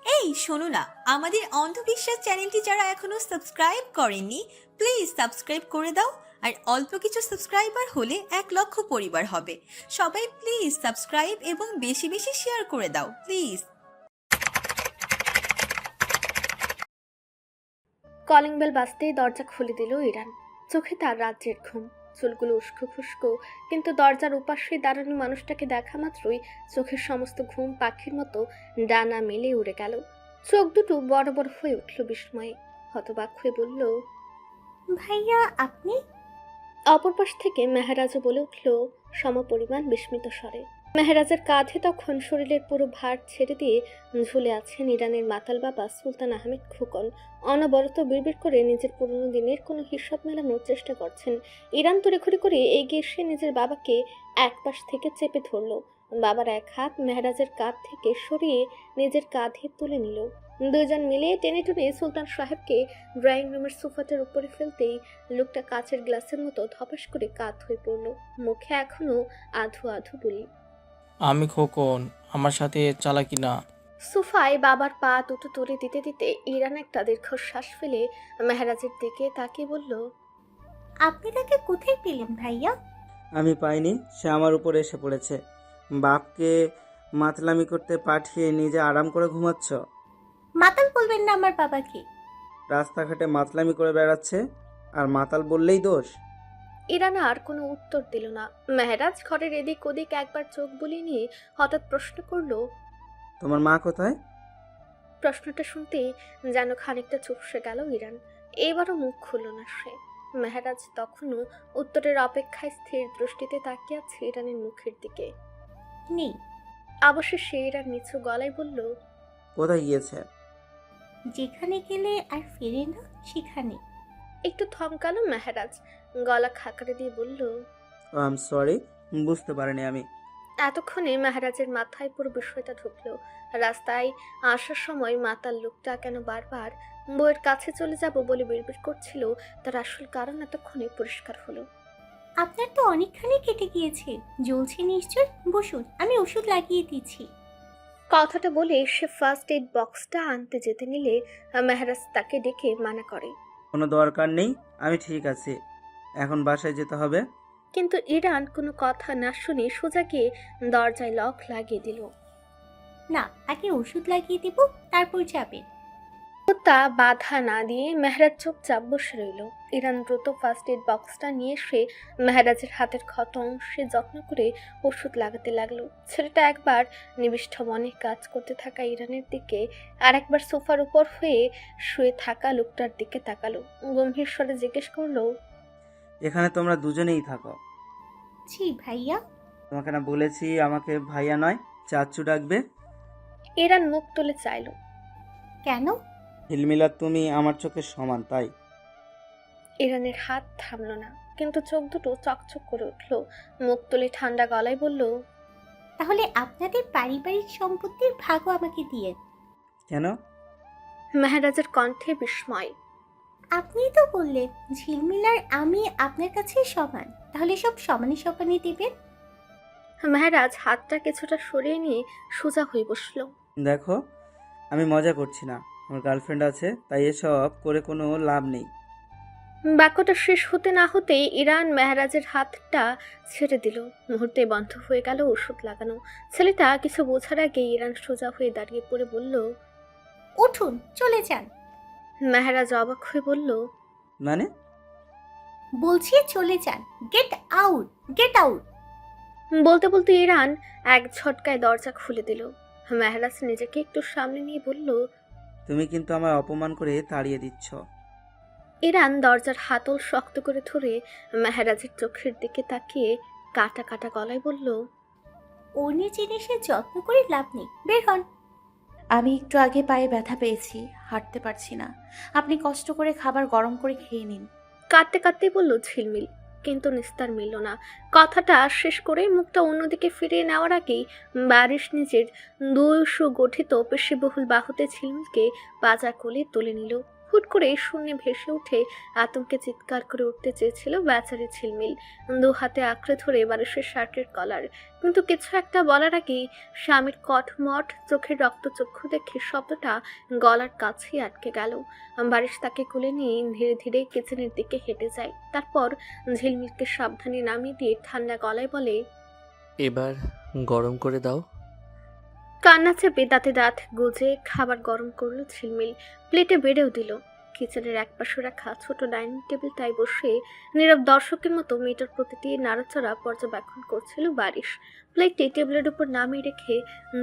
এই শোনো না, আমাদের অন্ধবিশ্বাস চ্যানেলটি যারা এখনো সাবস্ক্রাইব করেননি, প্লিজ সাবস্ক্রাইব করে দাও। আর অল্প কিছু সাবস্ক্রাইবার হলে 1 লক্ষ পরিবার হবে। সবাই প্লিজ সাবস্ক্রাইব এবং বেশি বেশি শেয়ার করে দাও প্লিজ। কলিং বেল বাজতেই দরজা খুলে দিল ইরান। চোখে তার রাজ্যের ঘুম, চুলগুলো উস্কো খুস্কো, কিন্তু দরজার উপাশে দাঁড়ানো মানুষটাকে দেখা মাত্রই চোখের সমস্ত ঘুম পাখির মতো ডানা মেলে উড়ে গেল। চোখ দুটো বড় বড় হয়ে উঠল বিস্ময়ে। হতবাক হয়ে বলল, ভাইয়া আপনি? অপর পাশ থেকে মেহেরাজও বলে উঠল সমপরিমাণ বিস্মিত স্বরে। মেহেরাজের কাঁধে তখন শরীরের পুরো ভার ছেড়ে দিয়ে ঝুলে আছেন ইরানের মাতাল বাবা সুলতান আহমেদ খোকন। অনবরত বিড়বিড় করে নিজের পুরনো দিনের কোনো হিসাব মেলানোর চেষ্টা করছেন। ইরান তড়িঘড়ি করে এগিয়ে এসে নিজের বাবাকে এক পাশ থেকে চেপে ধরল। বাবার এক হাত মেহেরাজের কাঁধ থেকে সরিয়ে নিজের কাঁধে তুলে নিল। দুজন মিলে টেনে টুনে সুলতান সাহেবকে ড্রয়িং রুমের সোফাটার উপরে ফেলতেই লোকটা কাচের গ্লাসের মতো ধপাস করে কাত হয়ে পড়ল। মুখে এখনো আধো আধো বলি, আমি খোকন, আমার সাথে চালাকি না। সোফায় বাবার পা দুটো তুলে দিতে দিতে ইরান একটা দীর্ঘশ্বাস ফেলে মেহেরাজের দিকে তাকিয়ে বলল, আপনি তাকে কোথায় পেলেন ভাইয়া? আমি পাইনি, সে আমার উপর এসে পড়েছে। বাপকে মাতলামি করতে পাঠিয়ে নিজে আরাম করে ঘুমাচ্ছ। মাতাল বলবেন না আমার বাবাকে। রাস্তাঘাটে মাতলামি করে বেড়াচ্ছে, আর মাতাল বললেই দোষ। ইরান আর কোনো উত্তর দিল না। মেহেরাজ ঘরের এদিক ওদিক একবার চোখ বুলিয়ে নিয়ে হঠাৎ প্রশ্ন করল। তোমার মা কোথায়? প্রশ্নটা শুনতে যেন খানিকটা চুপসে গেল ইরান। এবারও মুখ খুলল না সে। মেহেরাজ তখনও উত্তরের অপেক্ষায় স্থির দৃষ্টিতে তাকিয়ে আছে ইরানের মুখের দিকে। নেই। অবশেষে ইরান নিচু গলায় বলল, কোথায় গিয়েছে? যেখানে গেলে আর ফেরে না সেখানে। একটু থমকালো মেহেরাজ, গলা খাকারে দিয়ে বলল, ও আম সরি, বুঝতে পারিনি আমি। এতক্ষণে মেহেরাজের মাথায় পুরো বিষয়টা ঢুকলো। রাস্তায় আসার সময় মাতাল লোকটা কেন বারবার বউয়ের কাছে চলে যাব বলে বিড়বিড় করছিল, তার আসল কারণ এতক্ষণে পরিষ্কার হলো। আপনার তো অনেকখানি কেটে গিয়েছে, জ্বলছে নিশ্চয়। বসুন, আমি ওষুধ লাগিয়ে দিচ্ছি। কথাটা বলে সে ফার্স্ট এইড বক্সটা আনতে যেতে নিলে মেহেরাজ তাকে ডেকে মানা করে। কোনো দরকার নেই, আমি ঠিক আছি, এখন বাসায় যেতে হবে। কিন্তু ইরান কোনো কথা না শুনে সোজা গিয়ে দরজায় লক লাগিয়ে দিল। না, আগে ওষুধ লাগিয়ে দেব, তারপর যাবেন। তা বাধা না দিয়ে মেহরাজ চুপচাপ বসে রইল। ইরান দ্রুত ফার্স্ট এড বক্সটা নিয়ে এসে মেহরাজের হাতের ক্ষত অংশে যত্ন করে ওষুধ লাগাতে লাগলো। ছেলেটা একবার নিবিষ্ঠ মনে কাজ করতে থাকা ইরানের দিকে, আর একবার সোফার উপর হয়ে শুয়ে থাকা লোকটার দিকে তাকালো। গম্ভীর স্বরে জিজ্ঞেস করলো, এখানে তোমরা দুজনেই থাকো। জি ভাইয়া। তোমাকে না বলেছি আমাকে ভাইয়া নয় চাচ্চু ডাকবে? ইরান মুখ তুলে চাইল। কেন? হিলমিলার তুমি আমার চোখের সমান, তাই। ইরানের হাত থামলো না, কিন্তু চোখ দুটো চকচক করে উঠল। মুখ তুলে ঠান্ডা গলায় বলল, তাহলে আপনাদের পারিবারিক সম্পত্তির ভাগও আমাকে দিয়ে। কেন? মেহরাজের কণ্ঠে বিস্ময়। আপনিই তো বললেন ঝিলমিলার আমি আপনার কাছে সমান, তাহলে সব সমানে সমানে দিবেন। মেহরাজ হাতটা কিছুটা সরিয়ে নিয়ে সোজা হয়ে বসলো। দেখো, আমি মজা করছি না, আমার গার্লফ্রেন্ড আছে, তাই এসব করে কোনো লাভ নেই। বাক্যটা শেষ হতে না হতেই ইরান মেহরাজের হাতটা ছেড়ে দিল। মুহূর্তে বন্ধ হয়ে গেল ওষুধ লাগানো। ছেলেটা কিছু বোঝার আগে ইরান সোজা হয়ে দাঁড়িয়ে পড়ে বলল, উঠুন, চলে যান। মেহরাজ অবাক হয়ে বলল, বলছি চলে যান। Get out, get out. বলতে বলতে ইরান এক ঝটকায় দরজা খুলে দিল। মেহরাজ নিজেকে একটু সামনে নিয়ে বলল, তুমি কিন্তু আমায় অপমান করে তাড়িয়ে দিচ্ছ। ইরান দরজার হাতল শক্ত করে ধরে মেহরাজের চোখের দিকে তাকিয়ে কাটা কাটা গলায় বলল, অন্য জিনিসের যত্ন করে লাভ নেই, বের হন। আমি একটু আগে পায়ে ব্যথা পেয়েছি, হাঁটতে পারছি না। আপনি কষ্ট করে খাবার গরম করে খেয়ে নিন। কাঁদতে কাঁদতেই বলল ঝিলমিল, কিন্তু নিস্তার মিলল না। কথাটা শেষ করে মুখটা অন্যদিকে ফিরিয়ে নেওয়ার আগেই বারিশ নিজের দুই সুগঠিত পেশিবহুল বাহুতে ঝিলমিলকে পাজা কোলে তুলে নিল। হুট করে শূন্যে ভেসে উঠে আতঙ্কে চিৎকার করে উঠতে চেয়েছিল বেচারি ঝিলমিল। দু হাতে আঁকড়ে ধরে বারিশের শার্টের কলার, কিন্তু কিছু একটা বলার আগেই স্বামীর কটমট চোখের রক্তচক্ষু দেখে শব্দটা গলার কাছেই আটকে গেল। বারিশ তাকে কোলে নিয়ে ধীরে ধীরে কিচেনের দিকে হেঁটে যায়। তারপর ঝিলমিলকে সাবধানে নামিয়ে দিয়ে ঠান্ডা গলায় বলে, এবার গরম করে দাও। কান্না চেপে দাঁতে দাঁত গুজে খাবার গরম করলো ঝিলমিল, প্লেটে বেড়েও দিল। কিচেনের একপাশে রাখা ছোট ডাইনিং টেবিলটায় বসে নীরব দর্শকের মতো মেয়েটার প্রতিটি নাড়াচাড়া পর্যবেক্ষণ করছিল বারিশ। প্লেটটি টেবিলের উপর নামিয়ে রেখে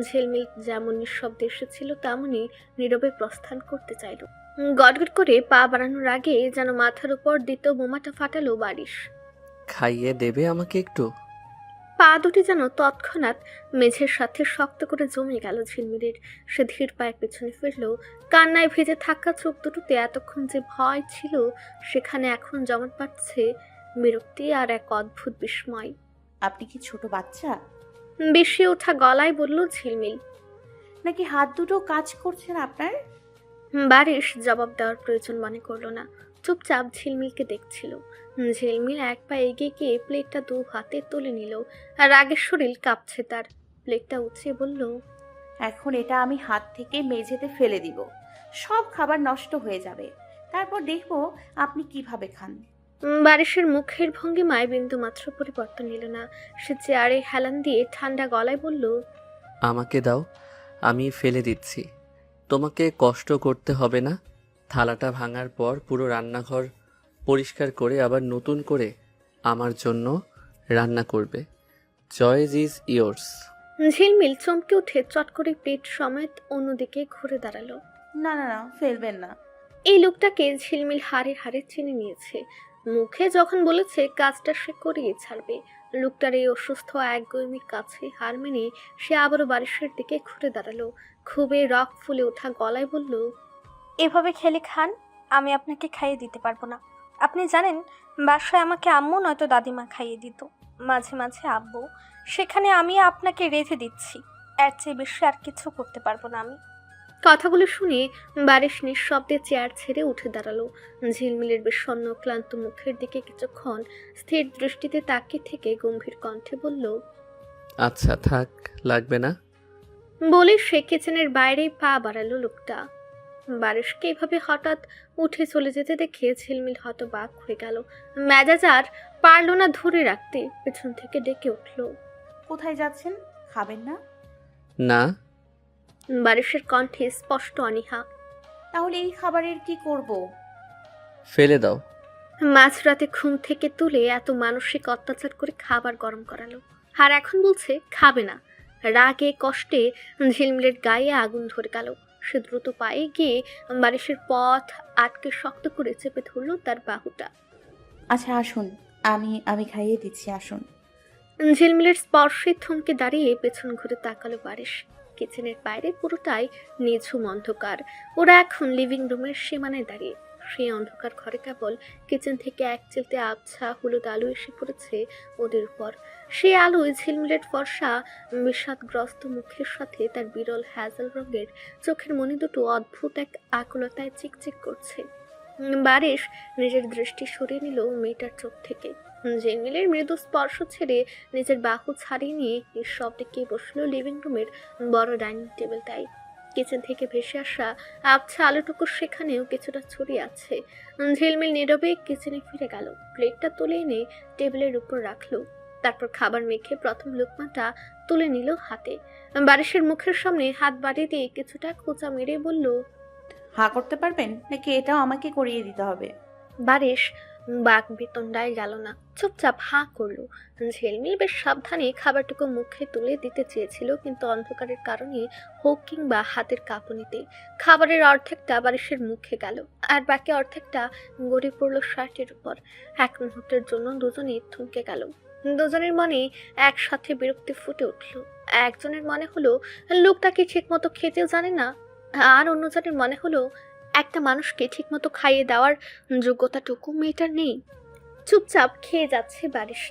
ঝিলমিল যেমন নিঃশব্দে এসেছিল তেমনই নীরবে প্রস্থান করতে চাইল। গটগট করে পা বাড়ানোর আগে যেন মাথার উপর দ্বিতীয় বোমাটা ফাটালো বারিশ। খাইয়ে দেবে আমাকে একটু? পা দুটি যেন তৎক্ষণাৎ মেঝের সাথে শক্ত করে জমে গেল ঝিলমিলের। সে ধীর পায়ে পেছনে ফিরল। কান্নায় ভেজে থাকা চোখ দুটোতে এতক্ষণ যে ভয় ছিল সেখানে এখন জমাট বাঁধছে বিরক্তি আর এক অদ্ভুত বিস্ময়। আপনি কি ছোট বাচ্চা, বেশি ওঠা গলায় বলল ঝিলমিল। নাকি হাত দুটো কাজ করছে না আপনার? বারিশ জবাব দেওয়ার প্রয়োজন মনে করলো না, চুপচাপ ঝিলমিলকে দেখছিল। ঝিলমিল এক পা এগিয়ে গিয়ে প্লেটটা দু হাতে তুলে নিল, আর রাগের শরীর কাঁপছে তার। প্লেটটা উঠিয়ে বলল, এখন এটা আমি হাত থেকে মেঝেতে ফেলে দিব, সব খাবার নষ্ট হয়ে যাবে, তারপর দেখবো আপনি কিভাবে খান। বারিশের মুখের ভঙ্গিমায় বিন্দু মাত্র পরিবর্তন এলো না। সে চেয়ারে হেলান দিয়ে ঠান্ডা গলায় বলল, আমাকে দাও, আমি ফেলে দিচ্ছি। তোমাকে কষ্ট করতে হবে না। থালাটা ভাঙার পর পুরো রান্নাঘর পরিষ্কার করে আবার নতুন করে আমার জন্য রান্না করবে। Choice is yours. ঝিলমিল চমকে উঠে চট করে প্লেট সমেত অন্যদিকে ঘুরে দাঁড়ালো। না না না, ফেলবেন না। এই লোকটাকে ঝিলমিল হাড়ে হাড়ে চিনে নিয়েছে। মুখে যখন বলেছে কাজটা সে করিয়ে ছাড়বে, লোকটার এই অসুস্থ একগুঁয়েমির কাছে হার মেনে সে আবারও বারিশের দিকে ঘুরে দাঁড়ালো। খুবই রক ফুলে ওঠা গলায় বলল, এভাবে খেলে খান, আমি আপনাকে খাইয়ে দিতে পারবো না। আপনি জানেন বাসায় আমাকে আম্মু নয়তো দাদিমা খাইয়ে দিত, মাঝে মাঝে আব্বু, সেখানে আমি আপনাকে রেঁধে দিচ্ছি। এর চেয়ে বেশি আর কিছু করতে পারবো না আমি। কথাগুলো শুনে বারিশ নিঃশব্দে চেয়ার ছেড়ে উঠে দাঁড়ালো। ঝিলমিলের বিষণ্ণ ক্লান্ত মুখের দিকে কিছুক্ষণ স্থির দৃষ্টিতে তাকিয়ে থেকে গম্ভীর কণ্ঠে বলল, আচ্ছা থাক, লাগবে না। বলে সে কিচেনের বাইরেই পা বাড়ালো লোকটা। বারিশকে এভাবে হঠাৎ উঠে চলে যেতে দেখে ঝিলমিল হতবাক হয়ে গেল। মেজাজ আর পারল না ধরে রাখতে, পেছন থেকে ডেকে উঠল, কোথায় যাচ্ছেন? খাবেন না? না। বারিশের কণ্ঠে স্পষ্ট অনীহা। তাহলে এই খাবারের কি করব? ফেলে দাও। মাঝরাতে ঘুম থেকে তুলে এত মানসিক অত্যাচার করে খাবার গরম করালো, আর এখন বলছে খাবে না। রাগে কষ্টে ঝিলমিলের গায়ে আগুন ধরে গেল। সে দ্রুত পায়ে গিয়ে বারিশের পথ আটকে শক্ত করে চেপে ধরল তার বাহুটা। আচ্ছা আসুন, আমি খাইয়ে দিচ্ছি, আসুন। ঝিলমিলের স্পর্শে থমকে দাঁড়িয়ে পেছন ঘুরে তাকালো বারিশ। কিচেনের বাইরে পুরোটাই নিঝুম অন্ধকার। ওরা এখন লিভিং রুমের সীমানায় দাঁড়িয়ে। সেই অন্ধকার ঘরে কেবল কিচেন থেকে এক চিলতে আবছা হলুদ আলো এসে পড়েছে ওদের উপর। সেই আলোয় ঝিলমিলের ফর্সা বিষাদগ্রস্ত মুখের সাথে তার বিরল হ্যাজেল রঙের চোখের মনি দুটো অদ্ভুত এক আকুলতায় চিকচিক করছে। বারিশ নিজের দৃষ্টি সরিয়ে নিল মেয়েটার চোখ থেকে। ঝিলমিলের মৃদু স্পর্শ ছেড়ে নিজের বাহু ছাড়িয়ে নিয়ে নিঃশব্দে গিয়ে বসলো লিভিং রুমের বড় ডাইনিং টেবিলটায়। কিচেন থেকে ভেসে আসা আবছা আলোটুকু সেখানেও কিছুটা ছড়িয়ে আছে। ঝিলমিল নীরবে কিচেনে ফিরে গেল, প্লেটটা তুলে এনে টেবিলের উপর রাখলো। তারপর খাবার মেখে প্রথম লোকমাটা তুলে নিল হাতে। বারিশের মুখের সামনে হাত বাড়িয়ে দিয়ে কিছুটা খোঁচা মেরে বলল, হা করতে পারবেন নাকি এটাও আমাকে করিয়ে দিতে হবে? বারিশ বাক বেতনডায় গেল না, চুপচাপ হাঁ করলো। ঝিলমিল বেশ সাবধানে খাবারটুকু মুখে তুলে দিতে চেয়েছিল, কিন্তু অন্ধকারের কারণে হোক কিংবা হাতের কাঁপুনিতে খাবারের অর্ধেকটা বারিশের মুখে গেল, আর বাকি অর্ধেকটা গড়ে পড়লো শার্টের উপর। এক মুহূর্তের জন্য দুজনে থমকে গেল। দুজনের মনে একসাথে বিরক্তি ফুটে উঠল। একজনের মনে হলো লোকটাকে ঠিক মতো খেতেও জানে না, আর অন্যজনের মনে হলো একটা মানুষকে ঠিকমতো খাইয়ে দেওয়ার যোগ্যতাটুকু মেয়েটার নেই। চুপচাপ খেয়ে যাচ্ছে বারিশ,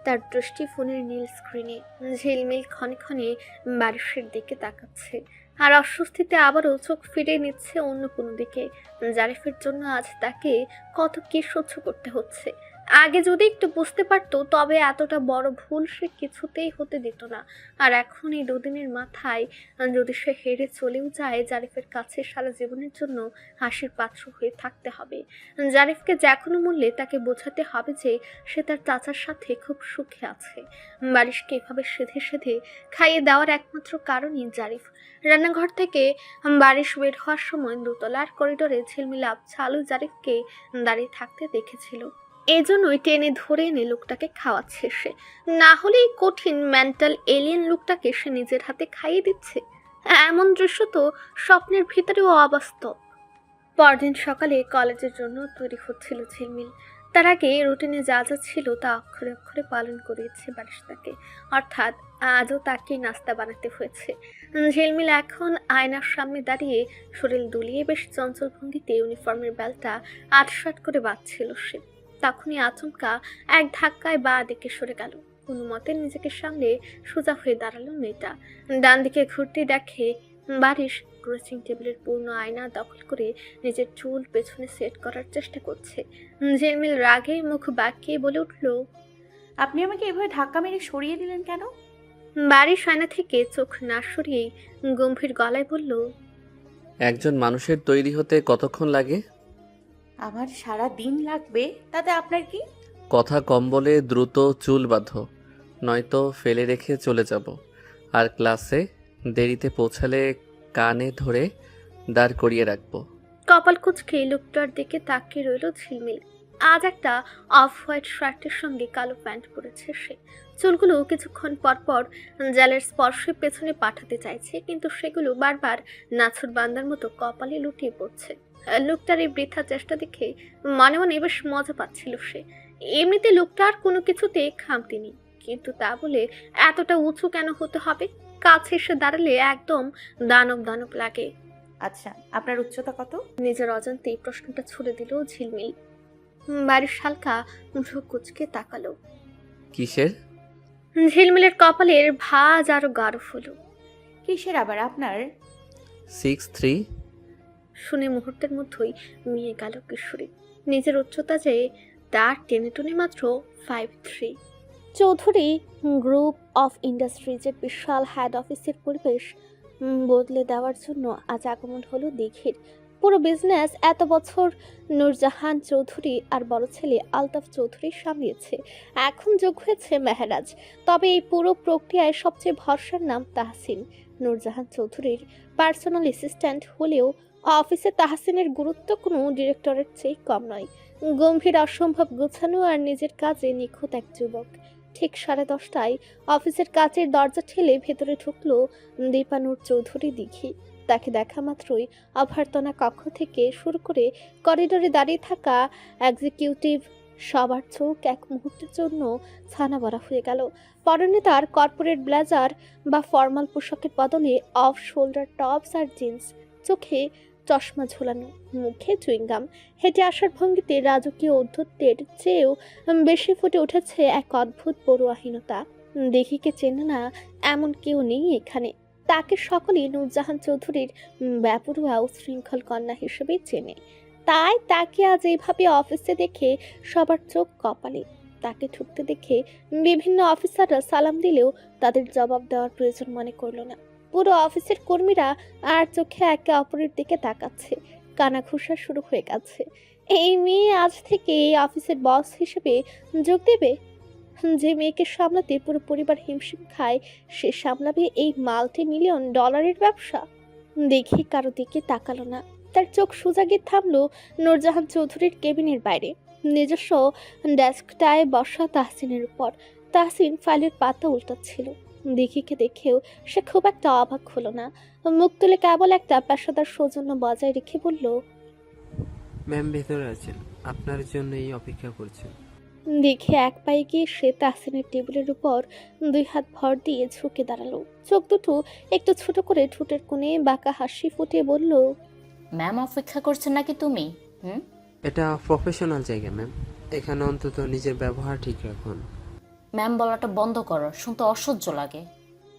তার দৃষ্টি ফোনের নীল স্ক্রিনে। ঝিলমিল ক্ষণে ক্ষণে বারিশের দিকে তাকাচ্ছে। আর অস্বস্তিতে আবারও চোখ ফিরিয়ে নিচ্ছে অন্য কোনো দিকে। জারিফের জন্য আজ তাকে কত কি সহ্য করতে হচ্ছে। আগে যদি একটু বুঝতে পারতো তবে এতটা বড় ভুল সে কিছুতেই হতে দিত না। আর এখন এই দুদিনের মাথায় যদি সে হেরে চলেও যায়, জারিফের কাছে সারা জীবনের জন্য হাসির পাত্র হয়ে থাকতে হবে। জারিফকে যে কোনো মূল্যে তাকে বোঝাতে হবে যে সে তার চাচার সাথে খুব সুখে আছে। বারিশকে এভাবে সেধে সেধে খাইয়ে দেওয়ার একমাত্র কারণই জারিফ। রান্নাঘর থেকে বারিশ বের হওয়ার সময় দোতলার করিডোরে ঝিলমিল আবছা আলো জারিফকে দাঁড়িয়ে থাকতে দেখেছিল। এই জন্যই টেনে ধরে এনে লোকটাকে খাওয়াচ্ছে সে। না হলে এই কঠিন মেন্টাল এলিয়েন লোকটাকে সে নিজের হাতে খাইয়ে দিচ্ছে। এমন দৃশ্য তো স্বপ্নের ভিতরেও অবাস্তব। পরদিন সকালে কলেজের জন্য তৈরি হচ্ছিল ঝিলমিল। তার আগে রুটিনে যা যা ছিল তা অক্ষরে অক্ষরে পালন করিয়েছে বারিশ তাকে। অর্থাৎ আজও তাকেই নাস্তা বানাতে হয়েছে। ঝিলমিল এখন আয়নার সামনে দাঁড়িয়ে শরীর দুলিয়ে বেশ চঞ্চল ভঙ্গিতে ইউনিফর্মের বেলটা আটসাট করে বাঁধছিল সে। তখনই আচমকা এক ধাক্কায় বাঁ দিকে সরে গেল। কোনো মতে নিজেকে সামলে সোজা হয়ে দাঁড়ালো মেয়েটা। ডান দিকে ঘুরতে দেখে বারিশ ড্রেসিং টেবিলের পূর্ণ আয়না দখল করে নিজের চুল পেছনে সেট করার চেষ্টা করছে। ঝিলমিল রাগে মুখ বাঁকিয়ে বলে উঠল, আপনি আমাকে এভাবে ধাক্কা মেরে সরিয়ে দিলেন কেন? বারিশ আয়না থেকে চোখ না সরিয়েই গম্ভীর গলায় বলল, একজন মানুষের তৈরি হতে কতক্ষণ লাগে? আমার সারা দিন লাগবে, তাতে আপনার কি? কথা কম বলে দ্রুত চুল বাঁধো, নয়তো ফেলে রেখে চলে যাব। আর ক্লাসে দেরিতে পৌঁছালে কানে ধরে দাঁড় করিয়ে রাখবো। কপাল কুঁচকে লোকটার দিকে তাকিয়ে রইল ঝিলমিল। আজ একটা অফ হোয়াইট শার্টের সঙ্গে কালো প্যান্ট পরেছে সে। চুলগুলো কিছুক্ষণ পর পর জালের স্পর্শে পেছনে পাঠাতে চাইছে, কিন্তু সেগুলো বারবার নাছুর বান্দার মতো কপালে লুটিয়ে পড়ছে। লোকটার এই বৃথা চেষ্টা দেখে মনে মনে বেশ মজা পাচ্ছিল সে। এমনিতে লোকটার কোনো কিছুতে খামতি নেই, কিন্তু তা বলে এতটা উঁচু কেন হতে হবে? কাছে এসে দাঁড়ালে একদম দানব দানব লাগে। আচ্ছা, আপনার উচ্চতা কত? নিজের অজান্তেই প্রশ্নটা ছুড়ে দিল ঝিলমিল। বাড়ির হালকা ভ্রু কুচকে তাকালো। কিসের? ঝিলমিলের কপালের ভাঁজ আরো গাঢ় হলো। কিসের আবার আপনার? 6'3". শুনে মুহূর্তের মধ্যেই মিয়ে গেল কিশোরী। নিজের উচ্চতা যে তার টেনে টুনে মাত্র 5'3". চৌধুরী গ্রুপ অফ ইন্ডাস্ট্রিজের বিশাল হেড অফিসের পরিবেশ বদলে দেওয়ার জন্য আজ আগমন হলো দিঘির। পুরো বিজনেস এত বছর নূরজাহান চৌধুরী আর বড় ছেলে আলতাফ চৌধুরী সামলিয়েছে। এখন যোগ হয়েছে মেহরাজ। তবে এই পুরো প্রক্রিয়ায় সবচেয়ে ভরসার নাম তাহসিন। নূরজাহান চৌধুরীর পার্সোনাল অ্যাসিস্ট্যান্ট হলেও অফিসে তাহসিনের গুরুত্ব কোনো ডিরেক্টরের চেয়ে কম নয়। গম্ভীর, অসম্ভব গোছানো আর নিজের কাজে নিখুঁত এক যুবক। ঠিক 10:30টায় অফিসের কাচের দরজা ঠেলে ভেতরে ঢুকলো দীপানুর চৌধুরী দিঘি। তাকে দেখা মাত্রই অভ্যর্থনা কক্ষ থেকে শুরু করে করিডোরে দাঁড়িয়ে থাকা এক্সিকিউটিভ সবার চোখ এক মুহূর্তের জন্য ছানা বড়া হয়ে গেল। পরনে তার কর্পোরেট ব্লেজার বা ফর্মাল পোশাকের বদলে অফ শোল্ডার টপস আর জিন্স, চোখে চশমা ঝোলানো, মুখে চুইংগাম। হেঁটে আসার ভঙ্গিতে রাজকীয় ঔদ্ধত্যের চেয়েও বেশি ফুটে উঠেছে এক অদ্ভুত পড়ুয়াহীনতা। দেখিকে চেনে না এমন কেউ নেই এখানে। তাকে সকলেই নূরজাহান চৌধুরীর ব্যাপরুয়া ও শৃঙ্খল কন্যা হিসেবেই চেনে। তাই তাকে আজ এইভাবে অফিসে দেখে সবার চোখ কপালে। তাকে ঢুকতে দেখে বিভিন্ন অফিসাররা সালাম দিলেও তাদের জবাব দেওয়ার প্রয়োজন মনে করল না। পুরো অফিসের কর্মীরা আর চোখে একে অপরের দিকে তাকাচ্ছে। কানাঘুষা শুরু হয়ে গেছে। এই মেয়ে আজ থেকে এই অফিসের বস হিসেবে যোগ দেবে। যে মেয়েকে সামলাতে পুরো পরিবার হিমশিম খায়, সে সামলাবে এই $multi-million ব্যবসা। দেখি কারো দিকে তাকালো না। তার চোখ সোজা গিয়ে থামলো নূরজাহান চৌধুরীর কেবিনের বাইরে, নিজস্ব ডেস্কটায় বসা তাহসিনের উপর। তাহসিন ফাইলের পাতা উল্টাচ্ছিল। দিঘিকে দেখেও সে খুব একটা অবাক হলো না। মুখ তুলে কেবল একটা পেশাদার সৌজন্য বজায় রেখে বলল, ম্যাম ভেতরে আছেন, আপনার জন্যই অপেক্ষা করছেন। দেখে এক পায়ে গিয়ে সে তাহসিনের টেবিলের উপর 2 হাত ভর দিয়ে ঝুঁকে দাঁড়ালো। চোখ দুটো একটু ছোট করে ঠোঁটের কোণে বাঁকা হাসি ফুটিয়ে বলল, ম্যাম অপেক্ষা করছেন নাকি তুমি? এটা প্রফেশনাল জায়গা ম্যাম, এখানে অন্তত নিজের ব্যবহার ঠিক রাখুন। ম্যাম বলাটা বন্ধ করো, শুনতে অসহ্য লাগে।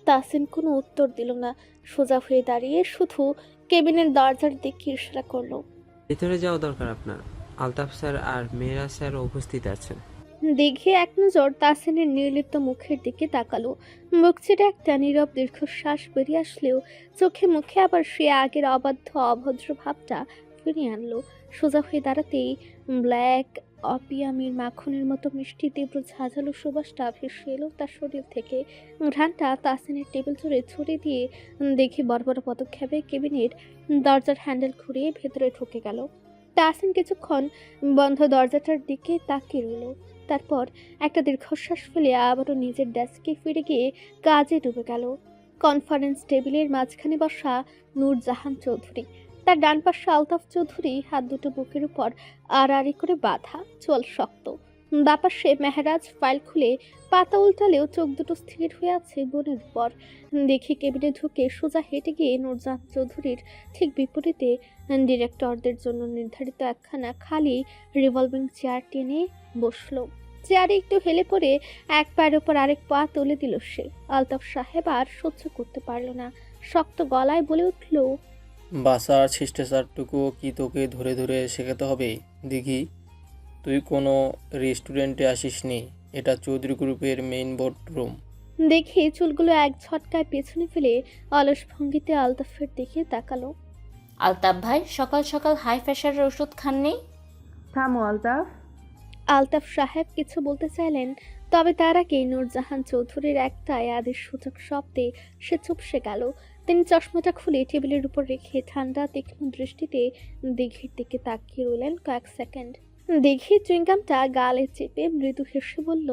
তাহসিন কোনো উত্তর দিল না, সোজা হয়ে দাঁড়িয়ে শুধু কেবিনের দরজার দিকে ইশারা করলো। ভেতরে যাওয়া দরকার আপনার। আলতাফ স্যার আর মেহরাজ স্যার উপস্থিত আছেন। দেখে এক নজর তাহসিনের নির্লিপ্ত মুখের দিকে তাকালো। মুখ ছেড়ে একটা নীরব দীর্ঘশ্বাস বেরিয়ে আসলেও চোখে মুখে আবার সে আগের অবাধ্য অভদ্র ভাবটা ফিরিয়ে আনলো। সোজা হয়ে দাঁড়াতেই ব্ল্যাক অপিয়ামির মাখনের মতো মিষ্টি তীব্র ঝাঁঝালো সুবাসটা ভেসে এলো তার শরীর থেকে। ঘ্রাণটা তাহসিনের টেবিল জুড়ে ছড়িয়ে দিয়ে দেখে বড় বড় পদক্ষেপে কেবিনের দরজার হ্যান্ডেল ঘুরিয়ে ভেতরে ঢুকে গেল। তাহসিন কিছুক্ষণ বন্ধ দরজাটার দিকে তাকিয়ে রইল, তারপর একটা দীর্ঘশ্বাস ফেলে আবারও নিজের ডেস্কে ফিরে গিয়ে কাজে ডুবে গেল। কনফারেন্স টেবিলের মাঝখানে বসা নূরজাহান চৌধুরী, তার ডান পাশে আলতাফ চৌধুরী, হাত দুটো বুকের উপর আড়াআড়ি করে বাঁধা, চোয়াল শক্ত। বাপাশে মেহরাজ ফাইল খুলে পাতা উল্টালেও চোখ দুটো স্থির হয়ে আছে বোনের উপর। দেখে কেবিনে ঢুকে সোজা হেঁটে গিয়ে নূরজাহান চৌধুরীর ঠিক বিপরীতে ডিরেক্টরদের জন্য নির্ধারিত একখানা খালি রিভলভিং চেয়ার টেনে বসলো। চেয়ারে একটু হেলে পড়ে এক পায়ের ওপর আরেক পা তুলে দিল সে। আলতাফ সাহেব আর সহ্য করতে পারল না, শক্ত গলায় বলে উঠল, বাসার শিষ্টাচারটুকু কি তোকে ধরে ধরে শেখাতে হবে? দেখি, তুই কোনো রেস্টুরেন্টে আসিসনি, এটা চৌধুরী গ্রুপের মেইন বোর্ড রুম। দেখে চুলগুলো এক ঝটকায় পেছনে ফেলে অলস ভঙ্গিতে আলতাফের দিকে তাকালো। আলতাফ ভাই, সকাল সকাল হাই প্রেশারের ওষুধ খাননি? থামো আলতাফ। আলতাফ সাহেব কিছু বলতে চাইলেন, তবে তার আগে নূরজাহান চৌধুরীর একটা আদেশ সূচক শব্দে সে চুপসে গেল। তিনি চশমাটা খুলে টেবিলের উপর রেখে ঠান্ডা তীক্ষ্ণ দৃষ্টিতে দিঘির দিকে তাকিয়ে রইলেন কয়েক সেকেন্ড। দিঘি চুইংগামটা গালে চেপে মৃদু হেসে বলল,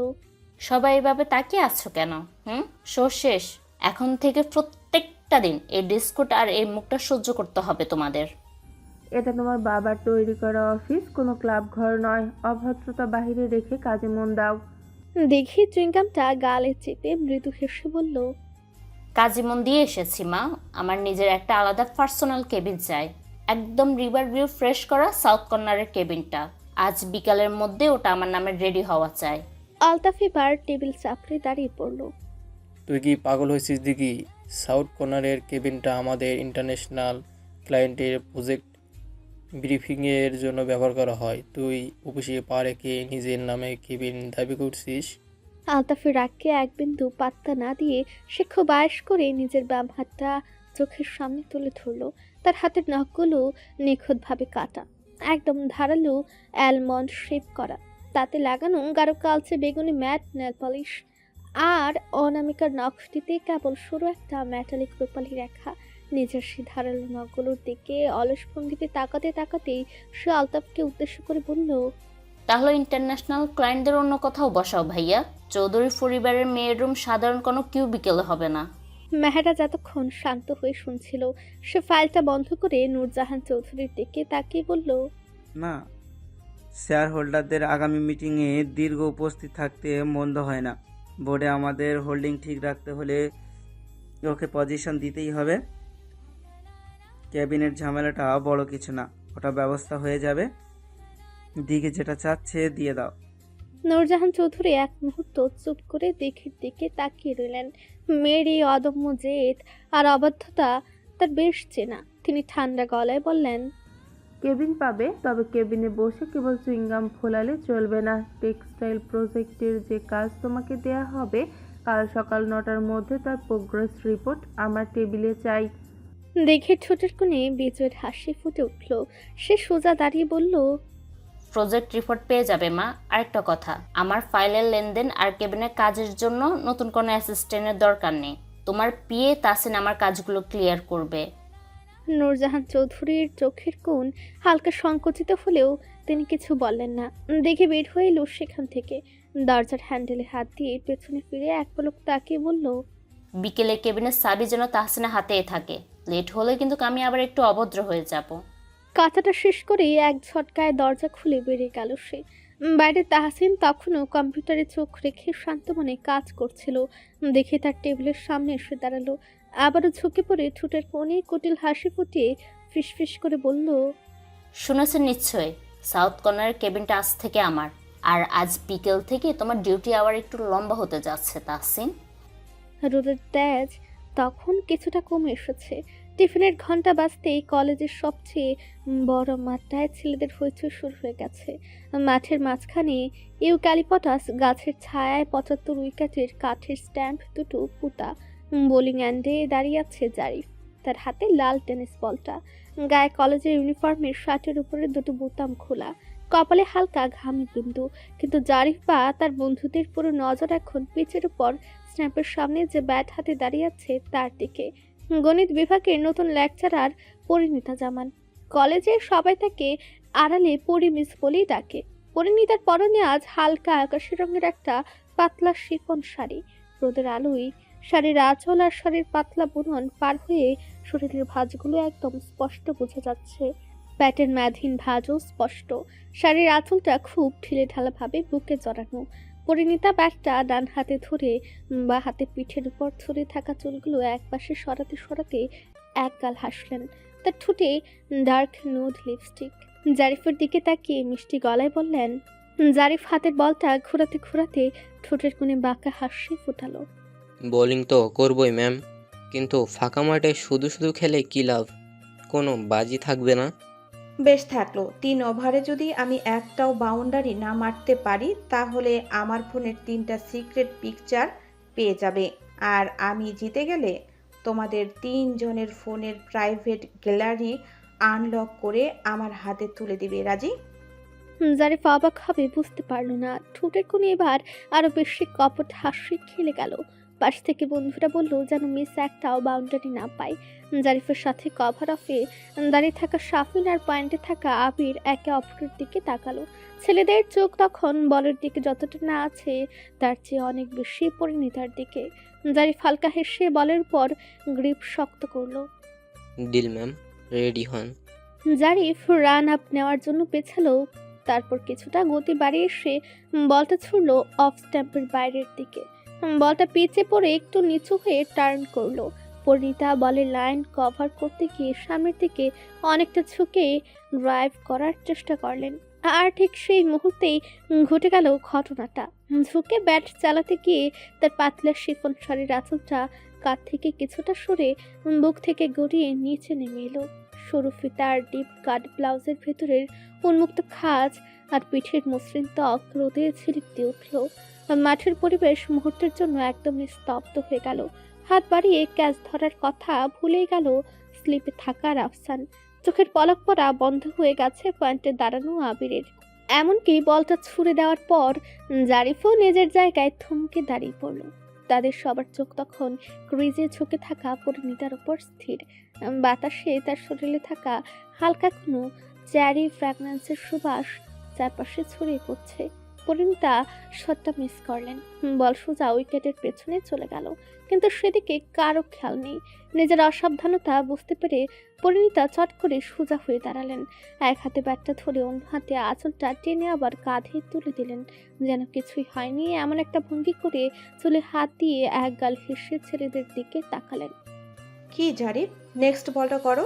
সবাই এভাবে তাকিয়ে আছো কেন? শো শেষ। এখন থেকে প্রত্যেকটা দিন এই ডিস্কুট আর এই মুখটা সহ্য করতে হবে তোমাদের। এটা তোমার বাবার তৈরি করা অফিস, কোনো ক্লাব ঘর নয়। অভদ্রতা বাহিরে রেখে কাজে মন দাও। দিঘি চুইংগামটা গালে চেপে মৃদু হেসে বলল, কাজে মন দিয়ে এসেছি মা। আমার নিজের একটা আলাদা পার্সোনাল কেবিন চাই, একদম রিভার ভিউ ফ্রেশ করা সাউথ কর্নারের কেবিনটা। আজ বিকালের মধ্যে ওটা আমার নামে রেডি হওয়া চাই। আলতাফ এবার টেবিল চাপড়ে দাঁড়িয়ে পড়ল। তুই কি পাগল হয়েছিস দেখি? সাউথ কর্নারের কেবিনটা আমাদের ইন্টারন্যাশনাল ক্লায়েন্টের প্রজেক্ট ব্রিফিংয়ের জন্য ব্যবহার করা হয়। তুই অফিসে পা রেখে নিজের নামে কেবিন দাবি করছিস? আলতাফের রাগকে এক বিন্দু পাত্তা না দিয়ে সে খুব আয়েশ করে নিজের বাম হাতটা চোখের সামনে তুলে ধরল। তার হাতের নখগুলো নিখুঁতভাবে কাটা, একদম ধারালো অ্যালমন্ড শেপ করা, তাতে লাগানো গাঢ় কালচে বেগুনি ম্যাট নেল পলিশ, আর অনামিকার নখটিতে কেবল সরু একটা মেটালিক রূপালি রেখা। নিজের সে ধারালো নখগুলোর দিকে অলস ভঙ্গিতে তাকাতে তাকাতেই সে আলতাফকে উদ্দেশ্য করে বলল, তাহলে ইন্টারন্যাশনাল ক্লায়েন্টদের অন্য কোথাও বসাও ভাইয়া। চৌধুরী পরিবারের মেয়ের রুম সাধারণ কোনো কিউবিকেলে হবে না। মেহরাজ এতক্ষণ শান্ত হয়ে শুনছিল। সে ফাইলটা বন্ধ করে নূরজাহান চৌধুরীর দিকে তাকিয়ে বলল, না, শেয়ার হোল্ডারদের আগামী মিটিংয়ে দীর্ঘ উপস্থিত থাকতে মন্দ হয় না। বোর্ডে আমাদের হোল্ডিং ঠিক রাখতে হলে ওকে পজিশন দিতেই হবে। ক্যাবিনেট ঝামেলাটা বড় কিছু না, ওটা ব্যবস্থা হয়ে যাবে। দিকে যেটা চাচ্ছে দিয়ে দাও। নূরজাহান চৌধুরী এক মুহূর্ত চুপ করে দিঘির দিকে তাকিয়ে রইলেন। মেয়ের এই অদম্য জেদ আর অবাধ্যতা তার বেশ চেনা। তিনি ঠান্ডা গলায় বললেন, কেবিন পাবে, তবে কেবিনে বসে কেবল চুইংগাম ফোলালে চলবে না। টেক্সটাইল প্রজেক্টের যে কাজ তোমাকে দেয়া হবে, কাল সকাল 9টার মধ্যে তার প্রোগ্রেস রিপোর্ট আমার টেবিলে চাই। দেখে ঠোঁটের কোণে বিজয়ের হাসি ফুটে উঠল। সে সোজা দাঁড়িয়ে বলল, প্রজেক্ট রিপোর্ট পেয়ে যাবে মা। আরেকটা কথা, আমার ফাইলের লেনদেন আর কেবিনের কাজের জন্য নতুন কোনো অ্যাসিস্ট্যান্টের দরকার নেই। তোমার পিএ তাসিন আমার কাজগুলো ক্লিয়ার করবে। নূরজাহান চৌধুরীর চোখের কোণ হালকা সংকুচিত হলেও তিনি কিছু বললেন না। দেখে বের হয়ে এলো সেখান থেকে। দরজার হ্যান্ডেলে হাত দিয়ে পেছনে ফিরে এক পলক তাকিয়ে বলল, বিকেলে কেবিনের চাবি যেন তাহসিনের হাতেই থাকে। লেট হলে কিন্তু আমি আবার একটু অভদ্র হয়ে যাব। কথাটা শেষ করে এক ঝটকায় দরজা খুলে বেরিয়ে গেল সে। বাইরে তাহসিন তখনও কম্পিউটারে চোখ রেখে শান্ত মনে কাজ করছিল। দেখে তার টেবিলের সামনে এসে দাঁড়ালো। আবারও ঝুঁকে পড়ে ঠোঁটের কোণে কুটিল হাসি ফুটিয়ে ফিসফিস করে বলল, শুনেছেন নিশ্চয়ই, সাউথ কর্নারের কেবিনটা আজ থেকে আমার। আর আজ বিকেল থেকে তোমার ডিউটি আওয়ার একটু লম্বা হতে যাচ্ছে তাহসিন। রোদের তেজ তখন কিছুটা কমে এসেছে। টিফিনের ঘন্টা বাজতেই কলেজের সবচেয়ে বড় মাঠটায় ছেলেদের হইচই শুরু হয়ে গেছে। মাঠের মাঝখানে ইউক্যালিপটাস গাছের ছায়ায় 75 উইকেটের কাঠের স্ট্যাম্প দুটো পুতা। বোলিং এন্ডে দাঁড়িয়ে আছে জারিফ, তার হাতে লাল টেনিস বলটা। গায়ে কলেজের ইউনিফর্মের শার্টের উপরে দুটো বোতাম খোলা, কপালে হালকা ঘামের বিন্দু। কিন্তু জারিফ বা তার বন্ধুদের পুরো নজর এখন পিচের উপর স্ট্যাম্পের সামনে যে ব্যাট হাতে দাঁড়িয়ে আছে তার দিকে। গণিত বিভাগের নতুন লেকচারার পরিণীতা জামান। কলেজের সবাই তাকে আড়ালে পরিমিস বলেই ডাকে। পরিণীতার পরনে আজ হালকা আকাশি রঙের একটা পাতলা শিফন শাড়ি। রোদের আলোয় শাড়ির আঁচল আর শাড়ির পাতলা বুনন পার হয়ে শরীরের ভাঁজগুলো একদম স্পষ্ট বোঝা যাচ্ছে। প্যাটের ম্যাধীন ভাঁজও স্পষ্ট। শাড়ির আঁচলটা খুব ঢিলে ঢালাভাবে বুকে জড়ানো। পরিণীতা ব্যাগটা ডান হাতে ধরে বা হাতে পিঠের উপর ছড়িয়ে থাকা চুলগুলো একপাশে সরাতে সরাতে একগাল হাসলেন। তার ঠোঁটে ডার্ক নুড লিপস্টিক। জারিফের দিকে তাকিয়ে মিষ্টি গলায় বললেন। জারিফ হাতের বলটা ঘোরাতে ঘোরাতে ঠোঁটের কোণে বাঁকা হাসি ফোটালো। বোলিং তো করবই ম্যাম, কিন্তু ফাঁকা মাঠে শুধু শুধু খেলে কী লাভ? কোনো বাজি থাকবে না? বেশ থাকলো, 3 ওভারে যদি আমি একটাও বাউন্ডারি না মারতে পারি তাহলে আমার ফোনের 3টা সিক্রেট পিকচার পেয়ে যাবে। আর আমি জিতে গেলে তোমাদের 3 জনের ফোনের প্রাইভেট গ্যালারি আনলক করে আমার হাতে তুলে দিবে। রাজি? জারিফ অবাক হবে বুঝতে পারল না। ঠোঁটের কোণে এবার আরো বেশি কপট হাসি খেলে গেল। পাশ থেকে বন্ধুরা বলল যেন মিস একটাও বাউন্ডারি না পায়। জারিফের সাথে কভার অফে দাঁড়িয়ে থাকা শাফিন আর পয়েন্টে থাকা আবির একে অপরের দিকে তাকালো। ছেলেদের চোখ তখন বলের দিকে যতটা না আছে তার চেয়ে অনেক বেশি পরিণীতার দিকে। জারিফ হালকা হেসে বলের পর গ্রিপ শক্ত করলো। ডিল ম্যাম, রেডি হন। জারিফ রান আপ নেওয়ার জন্য পেছালো, তারপর কিছুটা গতি বাড়িয়ে এসে বলটা ছুড়ল অফ স্ট্যাম্পের বাইরের দিকে। বলটা পিচে পড়ে একটু নিচু হয়ে টার্ন করলো। পরিণীতা বলের লাইন কভার করতে গিয়ে সামনের দিকে অনেকটা ঝুঁকে ড্রাইভ করার চেষ্টা করলেন। আর ঠিক সেই মুহূর্তেই ঘটে গেল ঘটনাটা। ঝুঁকে ব্যাট চালাতে গিয়ে তার পাতলা শিফন শাড়ির আঁচলটা কাঁধ থেকে কিছুটা সরে বুক থেকে গড়িয়ে নিচে নেমে এলো। সরু ফিতার ডিপ কাট ব্লাউজের ভেতরের উন্মুক্ত খাঁজ আর পিঠের মসৃণ ত্বক রোদে ছিলিক দিয়ে উঠল। মাঠের পরিবেশ মুহূর্তের জন্য একদম স্তব্ধ হয়ে গেল। হাত বাড়িয়ে ক্যাচ ধরার কথা ভুলেই গেল স্লিপে থাকার আফসান। চোখের পলক পড়া বন্ধ হয়ে গেছে পয়েন্টে দাঁড়ানো আবিরের। এমনকি বলটা ছুড়ে দেওয়ার পর জারিফও নিজের জায়গায় থমকে দাঁড়িয়ে পড়ল। তাদের সবার চোখ তখন ক্রিজে ঝুঁকে থাকা পরিণীতার উপর স্থির। বাতাসে তার শরীরে থাকা হালকা কোনো চেরি ফ্র্যাগন্যান্সের সুবাস চারপাশে ছড়িয়ে পড়ছে। পরিণীতা শটটা মিস করলেন। বল সোজা উইকেটের পেছনে চলে গেল, কিন্তু সেদিকে কারো খেয়াল নেই। নিজের অসাবধানতা বুঝতে পেরে পরিণীতা চট করে সোজা হয়ে দাঁড়ালেন। এক হাতে ব্যাটটা ধরে অন্য হাতে আঁচলটা টেনে আবার কাঁধে তুলে দিলেন, যেন কিছুই হয়নি এমন একটা ভঙ্গি করে চুলে হাত দিয়ে একগাল হেসে ছেলেদের দিকে তাকালেন। কি জারিফ, নেক্সট বলটা করো।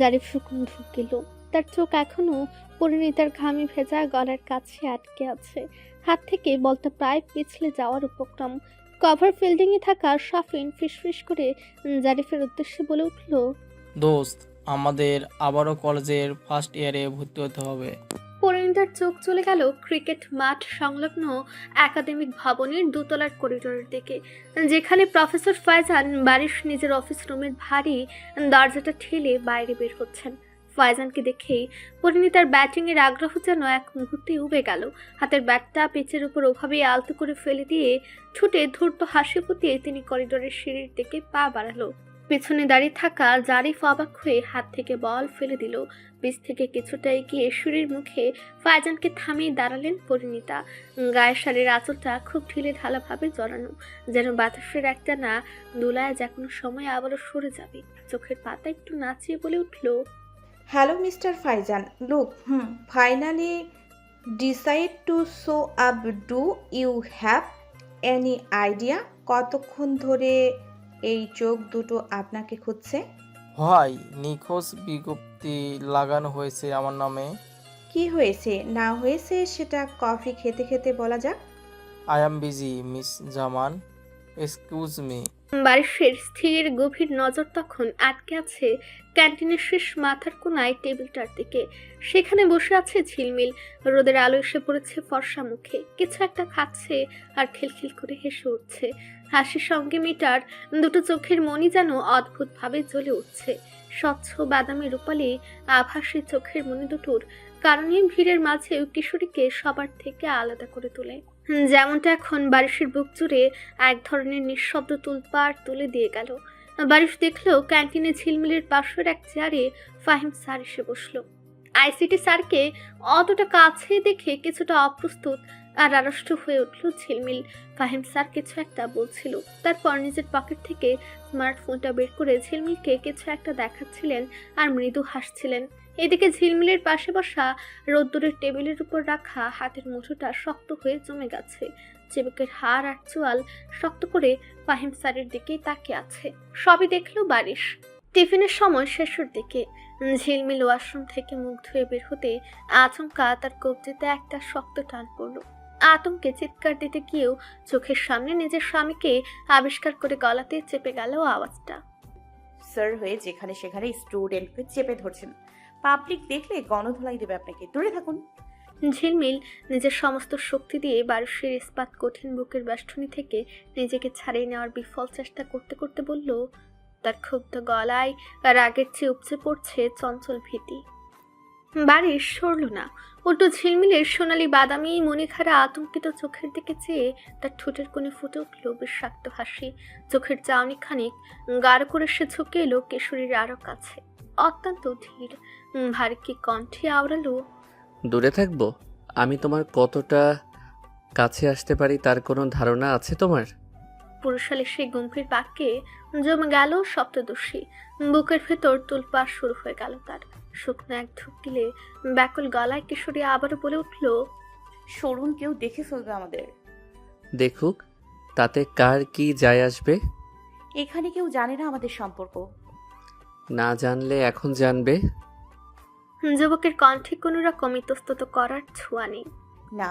জারিফ শুকনো ঢুকিল। তার চোখ এখনো পরিণীতার ঘামে ভেজা গলার কাছে আটকে আছে। হাত থেকে বলটা প্রায় পিছলে যাওয়ার উপক্রম। কভার ফিল্ডিংয়ে থাকা শাফিন ফিসফিস করে জারিফের উদ্দেশ্যে বলে উঠল, দোস্ত, আমাদের আবারও কলেজের ফার্স্ট ইয়ারে ভর্তি হতে হবে। পরিণীতার চোখ চলে গেল ক্রিকেট মাঠ সংলগ্ন একাডেমিক ভবনের দোতলার করিডোরের দিকে, যেখানে প্রফেসর ফাইজান বারিশ নিজের অফিস রুমের ভারী দরজাটা ঠেলে বাইরে বের হচ্ছেন। ফাইজানকে দেখেই পরিণীতার ব্যাটিংয়ের আগ্রহ যেন এক মুহূর্তে উবে গেল। হাতের ব্যাটটা পিচের উপর ওভাবেই আলতো করে ফেলে দিয়ে ছুটে ধূর্ত হাসি ফুটিয়ে তিনি করিডোরের সিঁড়ির দিকে পা বাড়ালো। পেছনে দাঁড়িয়ে থাকা জারিফ অবাক হয়ে হাত থেকে বল ফেলে দিল। পিচ থেকে কিছুটা এগিয়ে সিঁড়ির মুখে ফাইজানকে থামিয়ে দাঁড়ালেন পরিণীতা। গায়ের শাড়ির আঁচলটা খুব ঢিলে ঢালাভাবে জড়ানো, যেন বাতাসের একটা না দোলায় যে কোনো সময় আবারও সরে যাবে। চোখের পাতা একটু নাচিয়ে বলে উঠল, hello mister Faizan, look, finally decide to show up. Do you have any idea কতক্ষণ ধরে এই চোখ দুটো আপনাকে খুঁজছে? ভাই, নিখোঁজ বিজ্ঞপ্তি লাগানো হয়েছে আমার নামে। কি হয়েছে না হয়েছে সেটা কফি খেতে খেতে বলা যাক। I am busy miss Zaman, excuse me. বারিশের স্থির গভীর নজর তখন আটকে আছে ক্যান্টিনের শেষ মাথার কোনায় টেবিলটার দিকে। সেখানে বসে আছে ঝিলমিল। রোদের আলো এসে পড়েছে ফর্সা মুখে, কিছু একটা খাচ্ছে আর খিলখিল করে হেসে উঠছে। হাসির সঙ্গে মেয়েটার দুটো চোখের মনি যেন অদ্ভুতভাবে জ্বলে উঠছে। স্বচ্ছ বাদামি রূপালী আভাসী চোখের মনি দুটোর কারণে ভিড়ের মাঝেও কিশোরীকে সবার থেকে আলাদা করে তোলে। যেমনটা এখন বারিশের বুক জুড়ে এক ধরনের নিঃশব্দ তুলপাড় তুলে দিয়ে গেল। বারিশ দেখলো ক্যান্টিনে ঝিলমিলের পাশের এক চেয়ারে ফাহিম স্যার এসে বসলো। আইসিটি স্যারকে অতটা কাছে দেখে কিছুটা অপ্রস্তুত আর আড়ষ্ট হয়ে উঠল ঝিলমিল। ফাহিম স্যার কিছু একটা বলছিল, তারপর নিজের পকেট থেকে স্মার্টফোনটা বের করে ঝিলমিলকে কিছু একটা দেখাচ্ছিলেন আর মৃদু হাসছিলেন। এদিকে ঝিলমিলের পাশে বসা রোদ্দুরের টেবিলের উপর রাখা হাতের মুঠোটা শক্ত হয়ে জমে গেছে। চিবুকের হাড় আর চোয়াল শক্ত করে ফাহিম স্যারের দিকেই তাকিয়ে আছে। সবই দেখলো বারিশ। টিফিনের সময় শেষের দিকে ঝিলমিল ওয়াশরুম থেকে মুখ ধুয়ে বের হতে আচমকা তার কবজিতে একটা শক্ত টান পড়লো। আতঙ্কে চিৎকার দিতে গিয়েও চোখের সামনে নিজের স্বামীকে আবিষ্কার করে গলাতে চেপে গেল আওয়াজটা। স্যার হয়ে যেখানে সেখানে স্টুডেন্টকে চেপে ধরছেন, পাবলিক দেখলে গণধোলাই দেবে আপনাকে, দূরে থাকুন। ঝিলমিল নিজের সমস্ত শক্তি দিয়ে বারিশের ইস্পাত কঠিন বুকের বেষ্টনী থেকে নিজেকে ছাড়িয়ে নেওয়ার বিফল চেষ্টা করতে করতে বলল, তার ক্ষুব্ধ গলায় রাগের চেয়ে উপচে পড়ছে চঞ্চল ভীতি। বারিশ সরল না, উল্টো ঝিলমিলের সোনালি বাদামি মনিখারা আতঙ্কিত চোখের দিকে চেয়ে তার ঠোঁটের কোণে ফুটে উঠল বিষাক্ত হাসি। চোখের চাউনি খানিক গাঢ় করে সে ঝুঁকে এলো কিশোরীর আরো কাছে। অত্যন্ত ধীর ভারী কণ্ঠে আওড়ালো, দূরে থাকবো? আমি তোমার কতটা কাছে আসতে পারি তার কোনো ধারণা আছে তোমার? পুরুষালী সেই গম্ভীর বাক্যে জমে গেল সপ্তদর্শী। বুকের ভেতর তুলপাড় শুরু হয়ে গেল তার। শুকনো এক ঢুক গিলে ব্যাকুল গলায় কিশোরী আবারও বলে উঠল, সরুন, কেউ দেখে ফেলবে আমাদের। দেখুক, তাতে কার কি যায় আসবে? এখানে কেউ জানে না আমাদের সম্পর্ক। না জানলে এখন জানবে। যুবকের কণ্ঠে কোনো রকম ইতস্তত করার ছোঁয়া নেই। না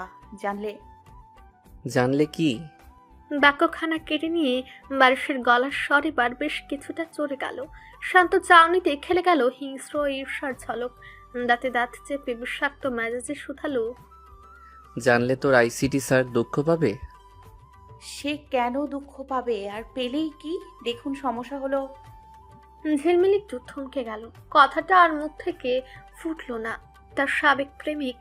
জানলে কি? বাক্যখানা কেটে নিয়ে বারিশের গলার স্বর এবার বেশ কিছুটা চড়ে গেল। শান্ত চাউনিতে খেলে গেল হিংস্র ঈর্ষার ঝলক। দাঁতে দাঁত চেপে বিষাক্ত মেজাজে শুধালো, জানলে তোর আইসিটি স্যার দুঃখ পাবে? সে কেন দুঃখ পাবে, আর পেলেই কি? দেখুন, সমস্যা হলো। ঝিলমিল একটু থমকে গেল। কথাটা আর মুখ থেকে ফুটলো না। তার সাবেক প্রেমিক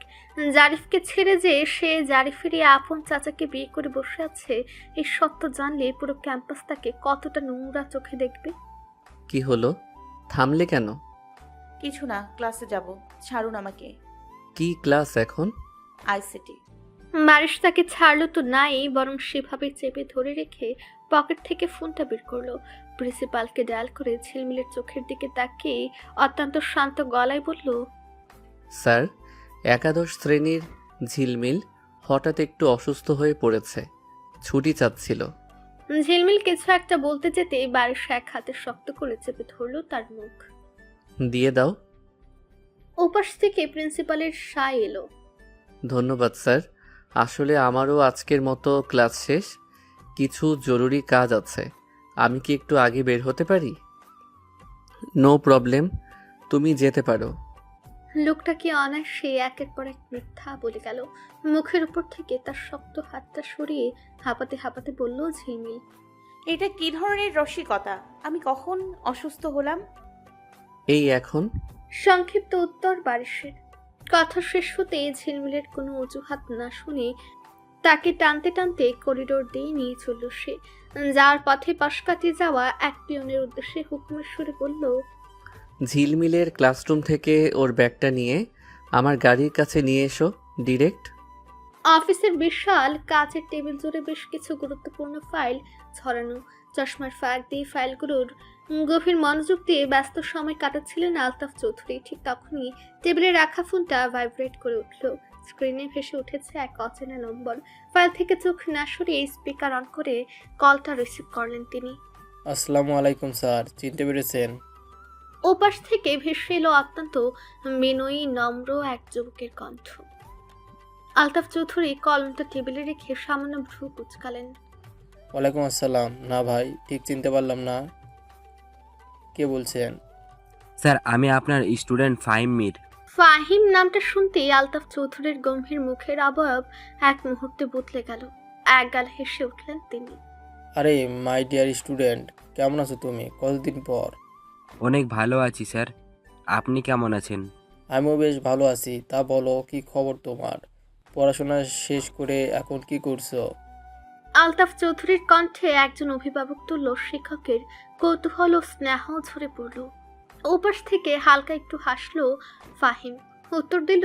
জারিফকে ছেড়ে যে সে জারিফেরই আপন চাচাকে বিয়ে করে বসে আছে, এই সত্য জানলে পুরো ক্যাম্পাস তাকে কতটা নোংরা চোখে দেখবে। কি হলো, থামলে কেন? কিছু না, ক্লাসে যাব, ছাড়ুন আমাকে। কি ক্লাস এখন? আইসিটি। বারিশ তাকে ছাড়লো তো নাই, বরং সেভাবে চেপে ধরে রেখে পকেট থেকে ফোনটা বের করলো। প্রিন্সিপালকে ডায়াল করে ঝিলমিলের চোখের দিকে তাকিয়ে অত্যন্ত শান্ত গলায় বলল, স্যার, একাদশ শ্রেণীর ঝিলমিল হঠাৎ একটু অসুস্থ হয়ে পড়েছে, ছুটি চাচ্ছিল। ঝিলমিল কিছু একটা বলতে যেতে বারিশ এক হাতে শক্ত করে চেপে ধরলো তার মুখ। দিয়ে দাও। ওপাশ থেকে প্রিন্সিপালের সায় এলো। ধন্যবাদ স্যার, আসলে আমারও আজকের মতো ক্লাস শেষ, কিছু জরুরি কাজ আছে। আমি কি একটু আগে বের হতে পারি? নো প্রবলেম, তুমি যেতে পারো। লোকটা কি অনায়াসে একের পর এক মিথ্যা বলে গেল। মুখের উপর থেকে তার শক্ত হাতটা সরিয়ে হাঁপাতে হাঁপাতে বলল ঝিলমিল, এটা কি ধরনের রসিকতা? আমি কখন অসুস্থ হলাম? এই এখন। সংক্ষিপ্ত উত্তর বারিশের। কথা শেষ হতে ঝিলমিলের কোনো অজুহাত না শুনে তাকে টানতে টানতে করিডোর দিয়ে নিয়ে চলল সে। যার পথে পাশ কাটিয়ে যাওয়া এক পিয়নের উদ্দেশ্যে হুকুমের সুরে বলল, ঝিলমিলের ক্লাসরুম থেকে ওর ব্যাগটা নিয়ে আমার গাড়ির কাছে নিয়ে এসো ডিরেক্ট। অফিসের বিশাল কাচের টেবিল জুড়ে বেশ কিছু গুরুত্বপূর্ণ ফাইল ছড়ানো। চশমার ফাঁক দিয়ে ফাইলগুলোর গভীর মনোযোগ দিয়ে ব্যস্ত সময় কাটাচ্ছিলেন আলতাফ চৌধুরী। ঠিক তখনই টেবিলে রাখা ফোনটা ভাইব্রেট করে উঠল। স্ক্রিনে ভেসে উঠেছে এক অচেনা নম্বর। ফাইল থেকে চোখ না সরিয়ে স্পিকার অন করে কলটা রিসিভ করলেন তিনি। আসসালামু আলাইকুম স্যার, চিনতে পেরেছেন? ওপাশ থেকে ভেসে এলো অত্যন্ত বিনয়ী নম্র এক যুবকের কণ্ঠ। আলতাফ চৌধুরী কলমটা টেবিলে রেখে সামান্য ভ্রু কুচকালেন। ওয়ালাইকুম আসসালাম। না ভাই, ঠিক চিনতে পারলাম না, কে বলছেন? স্যার আমি আপনার স্টুডেন্ট ফাহিম মীর। ফাহিম নামটা শুনতেই আলতাফ চৌধুরীর গম্ভীর মুখের অবয়ব এক মুহূর্তে বদলে গেল। একগাল হেসে উঠলেন তিনি। আরে মাই ডিয়ার স্টুডেন্ট, কেমন আছো তুমি? কতদিন পর। অনেক ভালো আছি স্যার, আপনি কেমন আছেন? আমিও বেশ ভালো আছি। তা বলো, কি খবর তোমার? পড়াশোনা শেষ করে এখন কি করছো? আলতাফ চৌধুরীর কণ্ঠে একজন অভিভাবক তুল্য শিক্ষকের কৌতূহল ও স্নেহ ঝরে পড়ল। ওপাশ থেকে হালকা একটু হাসলো ফাহিম, উত্তর দিল,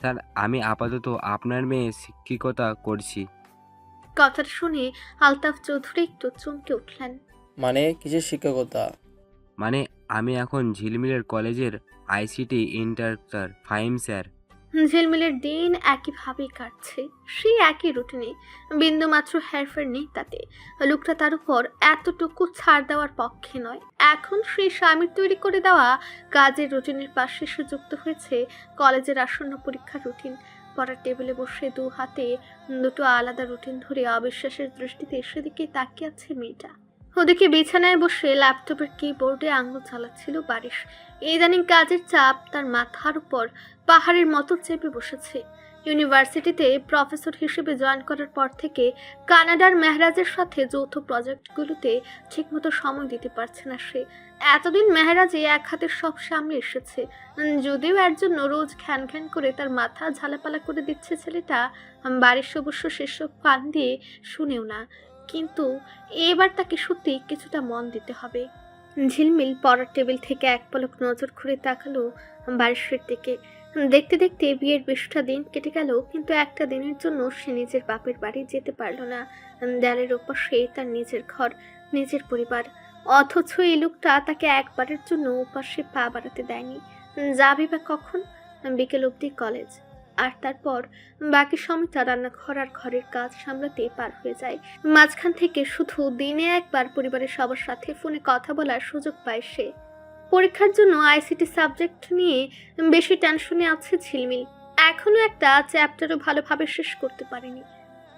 স্যার আমি আপাতত আপনার মেয়ে শিক্ষিকতা করছি। কথাটা শুনে আলতাফ চৌধুরী একটু চমকে উঠলেন। মানে কিসের শিক্ষকতা? মানে আমি এখন ঝিলমিলের কলেজের আইসিটি ইন্টারপ্টার ফাহিম স্যার। ঝিলমিলের দিন একইভাবেই কাটছে, সেই একই রুটিনে, বিন্দুমাত্র হেরফের নেই তাতে। লোকটা তার উপর এতটুকু ছাড় দেওয়ার পক্ষে নয়। এখন সেই স্বামীর তৈরি করে দেওয়া কাজের রুটিনের পাশে সে যুক্ত হয়েছে কলেজের আসন্ন পরীক্ষার রুটিন। পড়ার টেবিলে বসে দু হাতে দুটো আলাদা রুটিন ধরে অবিশ্বাসের দৃষ্টিতে সেদিকে তাকিয়ে আছে মেয়েটা। ওদিকে বিছানায় বসে ল্যাপটপের কিবোর্ডে আঙুল চালাচ্ছিল বারিশ। ইদানিং কাজের চাপ তার মাথার উপর পাহাড়ের মতো চেপে বসেছে। ইউনিভার্সিটিতে প্রফেসর হিসেবে জয়েন করার পর থেকে কানাডার মেহরাজের সাথে যৌথ প্রজেক্টগুলোতে ঠিকমতো সময় দিতে পারছে না সে। এতদিন মেহরাজে এক হাতে সব সামনে এসেছে, যদিও এর জন্য রোজ ঘ্যান ঘ্যান করে তার মাথা ঝালাপালা করে দিচ্ছে ছেলেটা। বারিশ অবশ্য সেসব কান দিয়ে শুনেও না, কিন্তু এবার তাকে সত্যি কিছুটা মন দিতে হবে। ঝিলমিল পড়ার টেবিল থেকে এক পলক নজর ঘুরে তাকালো বারিশের দিকে। দেখতে দেখতে বিয়ের 20টা দিন কেটে গেল, কিন্তু একটা দিনের জন্য সে নিজের বাপের বাড়ি যেতে পারল না। দেয়ালের ওপাশে তার নিজের ঘর, নিজের পরিবার, অথচ এই লোকটা তাকে একবারের জন্য ওপাশে পা বাড়াতে দেয়নি। যাবে বা কখন? বিকেল অবধি কলেজ, আর তারপর বাকি সময়টা রান্নাঘর আর ঘরের কাজ সামলাতে পার হয়ে যায়। মাঝখান থেকে শুধু দিনে একবার পরিবারের সবার সাথে ফোনে কথা বলার সুযোগ পায় সে। পরীক্ষার জন্য আইসিটি সাবজেক্ট নিয়ে বেশি টেনশনে আছে ঝিলমিল। এখনো একটা চ্যাপ্টারও ভালোভাবে শেষ করতে পারেনি।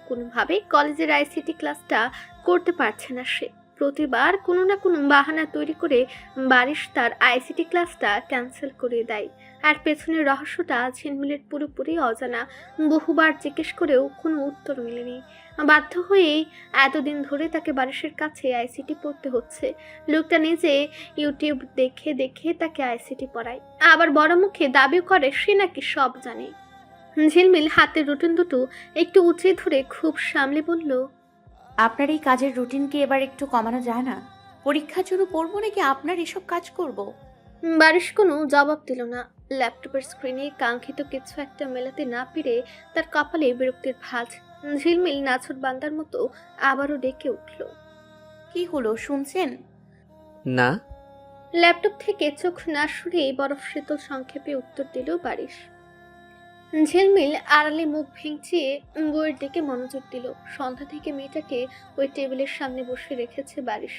কোনোভাবে কলেজের আইসিটি ক্লাসটা করতে পারছে না সে। প্রতিবার কোনো না কোনো বাহানা তৈরি করে বারিশ তার আইসিটি ক্লাসটা ক্যান্সেল করে দেয়। আর পেছনের রহস্যটা ঝিলমিলের পুরোপুরি অজানা। বহুবার জিজ্ঞেস করেও কোনো উত্তর মেলেনি। বাধ্য হয়েই এতদিন ধরে তাকে বারিশের কাছে আইসিটি পড়তে হচ্ছে। লোকটা নিজে ইউটিউব দেখে দেখে তাকে আইসিটি পড়ায়, আবার বড় মুখে দাবি করে সে নাকি সব জানে। ঝিলমিল হাতের রুটিন দুটো একটু উঁচিয়ে ধরে খুব সামলে বলল, আপনার এই কাজের রুটিন কি এবার একটু কমানো যায় না? পরীক্ষার জন্য পড়বো নাকি আপনার এসব কাজ করব? বারিশ কোনো জবাব দিল না। ল্যাপটপের স্ক্রিনে কাঙ্ক্ষিত কিছু একটা মেলাতে না পেরে তার কপালে বিরক্তির ভাঁজ। ঝিলমিল নাছর বান্দার মতো আবারও ডেকে উঠল, কি হলো শুনছেন? না। ল্যাপটপ থেকে চোখ না সরিয়ে বরফ শীতল সংক্ষেপে উত্তর দিল বারিশ। ঝিলমিল আড়ালে মুখ ভেঙচিয়ে বইয়ের দিকে মনোযোগ দিল। সন্ধ্যা থেকে মেয়েটাকে ওই টেবিলের সামনে বসে রেখেছে বারিশ।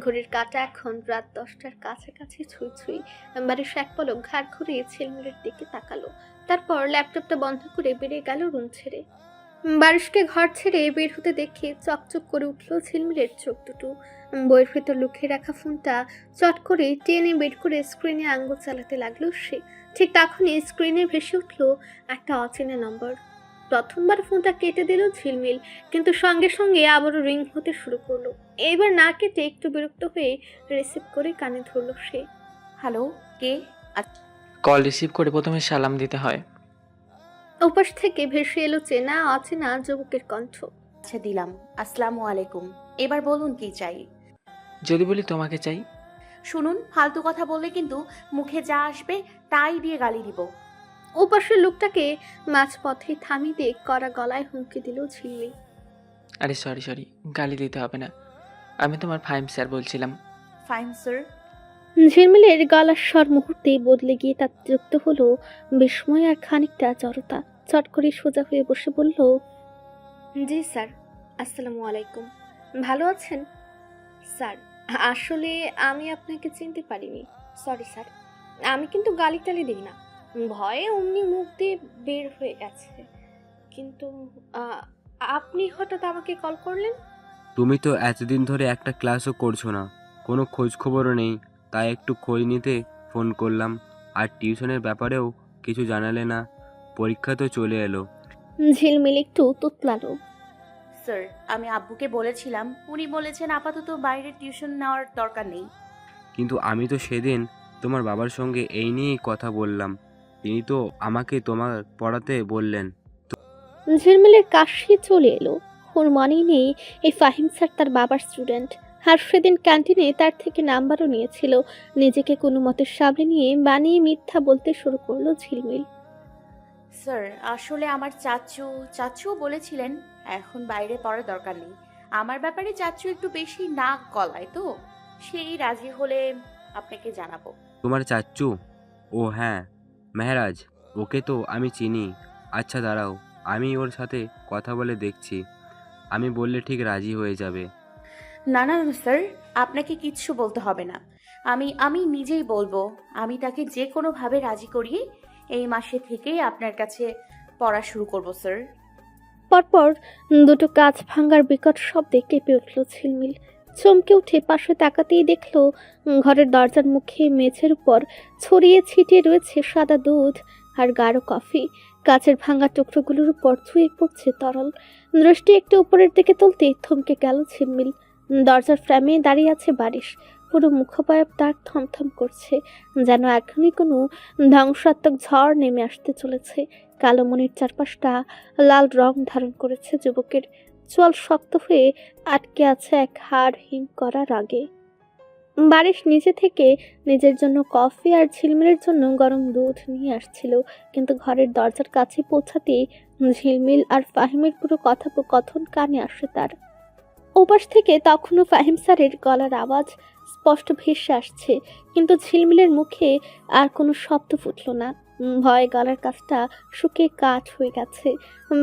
ঘড়ির কাঁটা এখন রাত 10টার কাছাকাছি ছুঁই ছুঁই। বারিশ এক পলক ঘাড় ঘুরিয়ে ঝিলমিলের দিকে তাকালো, তারপর ল্যাপটপটা বন্ধ করে বেরিয়ে গেল রুম ছেড়ে। বারিশকে ঘর ছেড়ে বের হতে দেখে চকচক করে উঠল ঝিলমিলের চোখ দুটো। বইয়ের ভেতর লুকিয়ে রাখা ফোনটা চট করে টেনে বের করে স্ক্রিনে আঙ্গুল চালাতে লাগলো সে। ঠিক তখনই স্ক্রিনে ভেসে উঠল একটা অচেনা নম্বর। প্রথমবার ফোনটা কেটে দিল ঝিলমিল, কিন্তু সঙ্গে সঙ্গে আবারও রিং হতে শুরু করলো। এবার না কেটে একটু বিরক্ত হয়ে রিসিভ করে কানে ধরল সে। হ্যালো, কে? কল রিসিভ করে প্রথমে সালাম দিতে হয়। ওপাশ থেকে ভেসে এলো চেনা অচেনা যুবকের কণ্ঠ। আচ্ছা দিলাম, আসসালামু আলাইকুম। এবার বলুন কি চাই? যদি বলি তোমাকে চাই। শুনুন, ফালতু কথা বললে কিন্তু মুখে যা আসবে তাই দিয়ে গালি দিব। ওপাশের লোকটাকে মাঝপথে থামিয়ে দিয়ে কড়া গলায় হুমকি দিল ঝিলমিল। আরে সরি, গালি দিতে হবে না, আমি তোমার ফাহিম স্যার বলছিলাম। Fine sir. ঝিলমিলের গলার স্বর মুহূর্তেই বদলে গিয়ে তার যুক্ত হলো বিস্ময় আর খানিকটা জড়তা। চট করে সোজা হয়ে বসে বলল, জি স্যার, আসসালামু আলাইকুম। ভালো আছেন? স্যার, আসলে আমি আপনাকে চিনতে পারিনি, সরি স্যার। আমি কিন্তু গালি টালি দিই না, ভয়ে অমনি মুখ দিয়ে বের হয়ে গেছে। কিন্তু আপনি হঠাৎ আমাকে কল করলেন? তুমি তো এতদিন ধরে একটা ক্লাসও করছো না, কোনো খোঁজ খবরও নেই, তাই একটু খোঁজ নিতে ফোন করলাম। আর টিউশনের ব্যাপারেও কিছু জানালে না। পরীক্ষা তো চলে এলো। ঝিলমিল একটু তুতলালো। স্যার, আমি আব্বুকে বলেছিলাম, উনি বলেছেন আপাতত বাইরে টিউশন নেওয়ার দরকার নেই। কিন্তু আমি তো সেদিন তোমার বাবার সঙ্গে এই নিয়েই কথা বললাম, তিনি তো আমাকে তোমার পড়াতে বললেন। ঝিলমিলের কাশি চলে এলো। ওর মনেই নেই এই ফাহিম স্যার তার বাবার স্টুডেন্ট, আর সেদিন ক্যান্টিনে তার থেকে নাম্বারও নিয়েছিল। নিজেকে কোনো মতে সামনে নিয়ে বানিয়ে মিথ্যা বলতে শুরু করলো ঝিলমিল। স্যার, আসলে আমার চাচুও বলেছিলেন এখন বাইরে পড়ার দরকার নেই। আমার ব্যাপারে চাচু একটু বেশি নাক গলায়, তো সেই রাজি হলে আপনাকে জানাবো। তোমার চাচ্চু? ও হ্যাঁ, মেহরাজ, ওকে তো আমি চিনি। আচ্ছা দাঁড়াও, আমি ওর সাথে কথা বলে দেখছি, আমি বললে ঠিক রাজি হয়ে যাবে। না না না, স্যার, আপনাকে কিচ্ছু বলতে হবে না। আমি নিজেই বলবো। আমি তাকে যে কোনোভাবে রাজি করিয়ে এই মাসে থেকেই আপনার কাছে পড়া শুরু করব, স্যার। পরপর দুটো কাঁচ ভাঙার বিকট শব্দে কেঁপে উঠল ঝিলমিল। চমকে উঠে পাশে তাকাতেই দেখলো ঘরের দরজার মুখে মেঝের উপর ছড়িয়ে ছিটিয়ে রয়েছে সাদা দুধ আর গাঢ় কফি। কাচের ভাঙা টুকরোগুলোর উপর ছুঁয়ে পড়ছে তরল। দৃষ্টি একটু উপরের দিকে তুলতেই থমকে গেল ঝিলমিল। দরজার ফ্রেমে দাঁড়িয়ে আছে বারিশ। পুরো মুখোপায়ব তার থমথম করছে, যেন এখনই কোনো ধ্বংসাত্মক ঝড় নেমে আসতে চলেছে। কালো মনির চারপাশটা লাল রং ধারণ করেছে। যুবকের চোয়াল শক্ত হয়ে আটকে আছে এক হাড় হিম করা রাগে। বারিশ নিচে থেকে নিজের জন্য কফি আর ঝিলমিলের জন্য গরম দুধ নিয়ে আসছিল, কিন্তু ঘরের দরজার কাছে পৌঁছাতেই ঝিলমিল আর ফাহিমের পুরো কথোপকথন কানে আসে তার। ওপাশ থেকে তখনও ফাহিম স্যারের গলার আওয়াজ স্পষ্ট ভেসে আসছে, কিন্তু ঝিলমিলের মুখে আর কোনো শব্দ ফুটল না। ভয়ে গলার কাছটা শুকিয়ে কাঠ হয়ে গেছে।